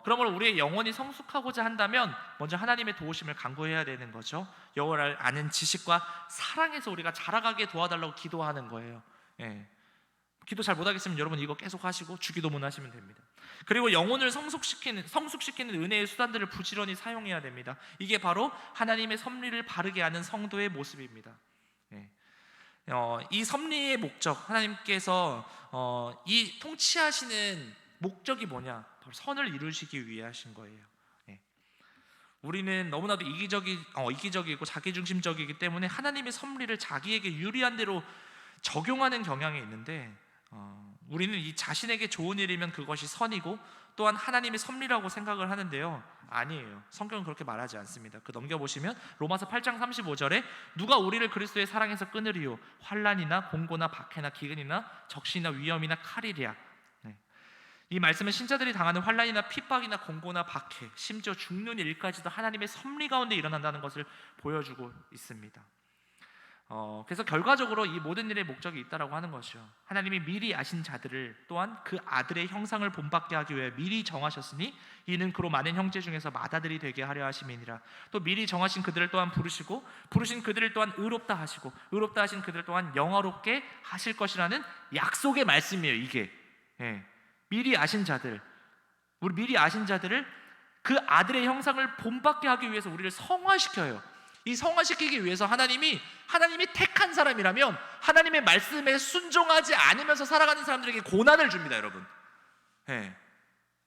그러므로 우리의 영혼이 성숙하고자 한다면 먼저 하나님의 도우심을 간구해야 되는 거죠. 여호와를 아는 지식과 사랑에서 우리가 자라가게 도와달라고 기도하는 거예요. 기도 잘 못하겠으면 여러분 이거 계속 하시고 주기도문 하시면 됩니다. 그리고 영혼을 성숙시키는 은혜의 수단들을 부지런히 사용해야 됩니다. 이게 바로 하나님의 섭리를 바르게 아는 성도의 모습입니다. 이 섭리의 목적, 하나님께서 이 통치하시는 목적이 뭐냐? 바로 선을 이루시기 위해 하신 거예요. 우리는 너무나도 이기적이고 자기중심적이기 때문에 하나님의 섭리를 자기에게 유리한 대로 적용하는 경향이 있는데, 우리는 이 자신에게 좋은 일이면 그것이 선이고 또한 하나님의 섭리라고 생각을 하는데요, 아니에요. 성경은 그렇게 말하지 않습니다. 넘겨보시면 로마서 8장 35절에 누가 우리를 그리스도의 사랑에서 끊으리요? 환난이나 공고나 박해나 기근이나 적신이나 위험이나 칼이랴. 이 말씀은 신자들이 당하는 환난이나 핍박이나 공고나 박해, 심지어 죽는 일까지도 하나님의 섭리 가운데 일어난다는 것을 보여주고 있습니다. 그래서 결과적으로 이 모든 일의 목적이 있다라고 하는 것이요, 하나님이 미리 아신 자들을 또한 그 아들의 형상을 본받게 하기 위해 미리 정하셨으니 이는 그로 많은 형제 중에서 맏아들이 되게 하려 하심이니라. 또 미리 정하신 그들을 또한 부르시고 부르신 그들을 또한 의롭다 하시고 의롭다 하신 그들을 또한 영화롭게 하실 것이라는 약속의 말씀이에요. 이게 미리 아신 자들, 우리 미리 아신 자들을 그 아들의 형상을 본받게 하기 위해서 우리를 성화시켜요. 이 성화시키기 위해서 하나님이 택한 사람이라면 하나님의 말씀에 순종하지 않으면서 살아가는 사람들에게 고난을 줍니다, 여러분.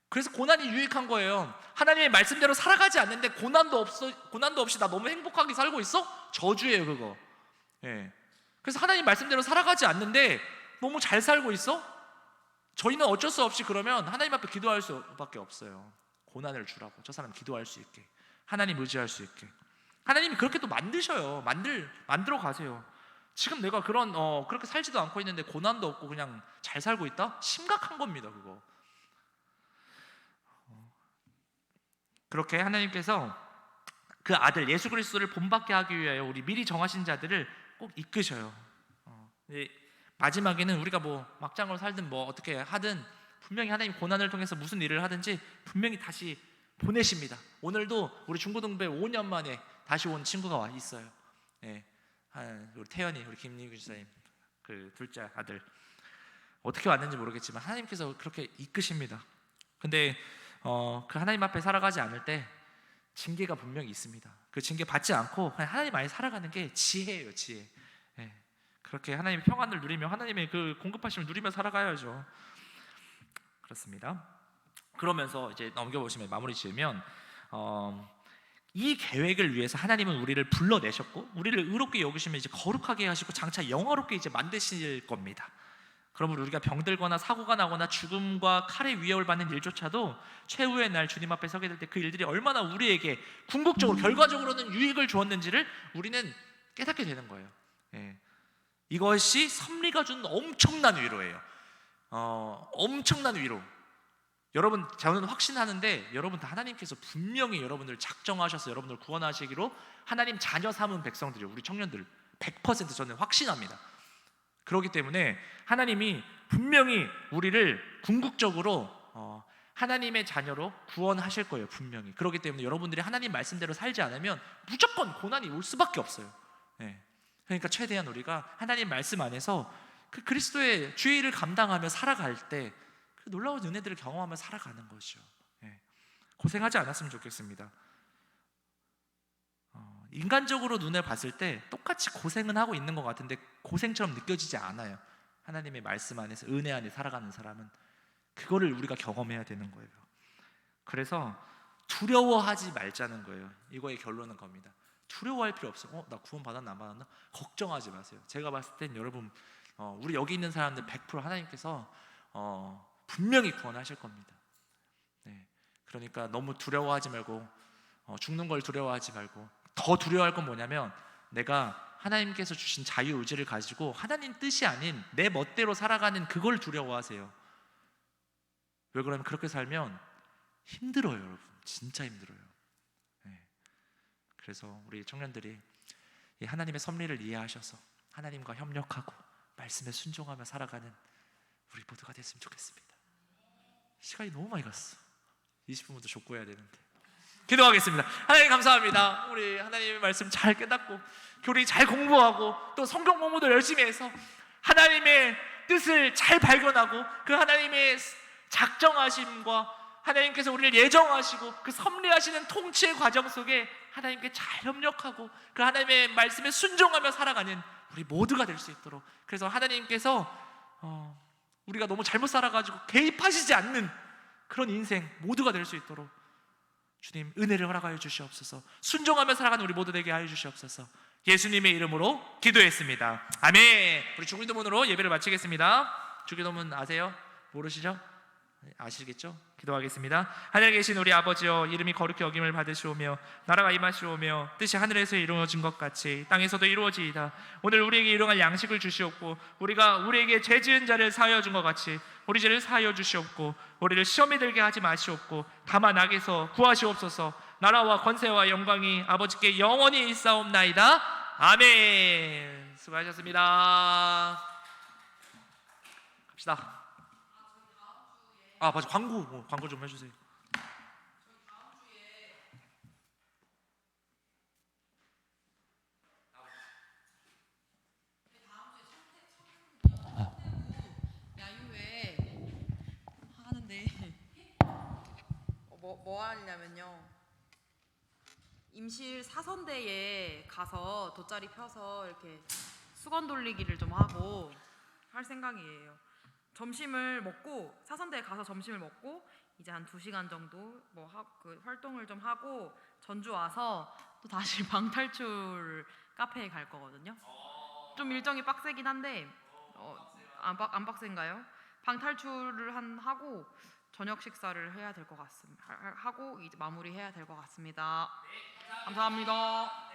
그래서 고난이 유익한 거예요. 하나님의 말씀대로 살아가지 않는데 고난도 없이 나 너무 행복하게 살고 있어? 저주예요, 그거. 그래서 하나님 말씀대로 살아가지 않는데 너무 잘 살고 있어? 저희는 어쩔 수 없이 그러면 하나님 앞에 기도할 수밖에 없어요. 고난을 주라고, 저 사람 기도할 수 있게, 하나님 의지할 수 있게. 하나님이 그렇게 또 만드셔요. 만들어 가세요. 지금 내가 그렇게 살지도 않고 있는데 고난도 없고 그냥 잘 살고 있다? 심각한 겁니다, 그거. 그렇게 하나님께서 그 아들 예수 그리스도를 본받게 하기 위하여 우리 미리 정하신 자들을 꼭 이끄셔요. 마지막에는 우리가 뭐 막장으로 살든 뭐 어떻게 하든 분명히 하나님 고난을 통해서 무슨 일을 하든지 분명히 다시 보내십니다. 오늘도 우리 중고등부에 5년 만에 다시 온 친구가 와 있어요. 우리 태연이, 우리 김민규 지사님 그 둘째 아들, 어떻게 왔는지 모르겠지만 하나님께서 그렇게 이끄십니다. 근데 그 하나님 앞에 살아가지 않을 때 징계가 분명히 있습니다. 그 징계 받지 않고 그냥 하나님 안에 살아가는 게 지혜예요, 지혜. 그렇게 하나님의 평안을 누리며 하나님의 그 공급하심을 누리며 살아가야죠. 그렇습니다. 그러면서 이제 넘겨보시면 마무리 지으면 이 계획을 위해서 하나님은 우리를 불러내셨고 우리를 의롭게 여기시면 이제 거룩하게 하시고 장차 영화롭게 이제 만드실 겁니다. 그러므로 우리가 병들거나 사고가 나거나 죽음과 칼의 위협을 받는 일조차도 최후의 날 주님 앞에 서게 될 때 그 일들이 얼마나 우리에게 궁극적으로 결과적으로는 유익을 주었는지를 우리는 깨닫게 되는 거예요. 이것이 섭리가 주는 엄청난 위로예요. 엄청난 위로. 여러분, 저는 확신하는데 여러분 다 하나님께서 분명히 여러분들 작정하셔서 여러분들 구원하시기로 하나님 자녀 삼은 백성들이요, 우리 청년들 100% 저는 확신합니다. 그렇기 때문에 하나님이 분명히 우리를 궁극적으로 하나님의 자녀로 구원하실 거예요, 분명히. 그렇기 때문에 여러분들이 하나님 말씀대로 살지 않으면 무조건 고난이 올 수밖에 없어요. 그러니까 최대한 우리가 하나님 말씀 안에서 그 그리스도의 주의 일을 감당하며 살아갈 때 그 놀라운 은혜들을 경험하며 살아가는 거죠. 고생하지 않았으면 좋겠습니다. 인간적으로 눈에 봤을 때 똑같이 고생은 하고 있는 것 같은데 고생처럼 느껴지지 않아요. 하나님의 말씀 안에서 은혜 안에 살아가는 사람은 그거를 우리가 경험해야 되는 거예요. 그래서 두려워하지 말자는 거예요. 이거의 결론은 겁니다. 두려워할 필요 없어요. 나 구원 받았나 안 받았나? 걱정하지 마세요. 제가 봤을 땐 여러분, 우리 여기 있는 사람들 100% 하나님께서 분명히 구원하실 겁니다. 그러니까 너무 두려워하지 말고, 죽는 걸 두려워하지 말고, 더 두려워할 건 뭐냐면 내가 하나님께서 주신 자유의지를 가지고 하나님 뜻이 아닌 내 멋대로 살아가는 그걸 두려워하세요. 왜 그러면 그렇게 살면 힘들어요, 여러분. 진짜 힘들어요. 그래서 우리 청년들이 이 하나님의 섭리를 이해하셔서 하나님과 협력하고 말씀에 순종하며 살아가는 우리 모두가 됐으면 좋겠습니다. 시간이 너무 많이 갔어. 20분부터 족구해야 되는데. 기도하겠습니다. 하나님 감사합니다. 우리 하나님의 말씀 잘 깨닫고 교리 잘 공부하고 또 성경 공부도 열심히 해서 하나님의 뜻을 잘 발견하고 그 하나님의 작정하심과 하나님께서 우리를 예정하시고 그 섭리하시는 통치의 과정 속에 하나님께 잘 협력하고 그 하나님의 말씀에 순종하며 살아가는 우리 모두가 될 수 있도록, 그래서 하나님께서 우리가 너무 잘못 살아가지고 개입하시지 않는 그런 인생 모두가 될 수 있도록 주님 은혜를 허락하여 주시옵소서. 순종하며 살아가는 우리 모두 되게 하여 주시옵소서. 예수님의 이름으로 기도했습니다. 아멘. 우리 주기도문으로 예배를 마치겠습니다. 주기도문 아세요? 모르시죠? 아시겠죠? 기도하겠습니다. 하늘에 계신 우리 아버지여, 이름이 거룩히 여김을 받으시오며 나라가 임하시오며 뜻이 하늘에서 이루어진 것 같이 땅에서도 이루어지이다. 오늘 우리에게 일용할 양식을 주시옵고 우리가 우리에게 죄 지은 자를 사하여 준 것 같이 우리 죄를 사하여 주시옵고 우리를 시험에 들게 하지 마시옵고 다만 악에서 구하시옵소서. 나라와 권세와 영광이 아버지께 영원히 있사옵나이다. 아멘. 수고하셨습니다. 갑시다. 맞아, 광고 좀 해주세요. 야유회 하는데 뭐 하냐면요, 임실 사선대에 가서 돗자리 펴서 이렇게 수건 돌리기를 좀 하고 할 생각이에요. 점심을 먹고 사선대에 가서 점심을 먹고 이제 한 2시간 정도 그 활동을 좀 하고 전주 와서 또 다시 방탈출 카페에 갈 거거든요. 좀 일정이 빡세긴 한데 안 빡센가요? 방탈출을 하고 저녁 식사를 해야 될 것 같습니다. 하고 이제 마무리해야 될 것 같습니다. 감사합니다.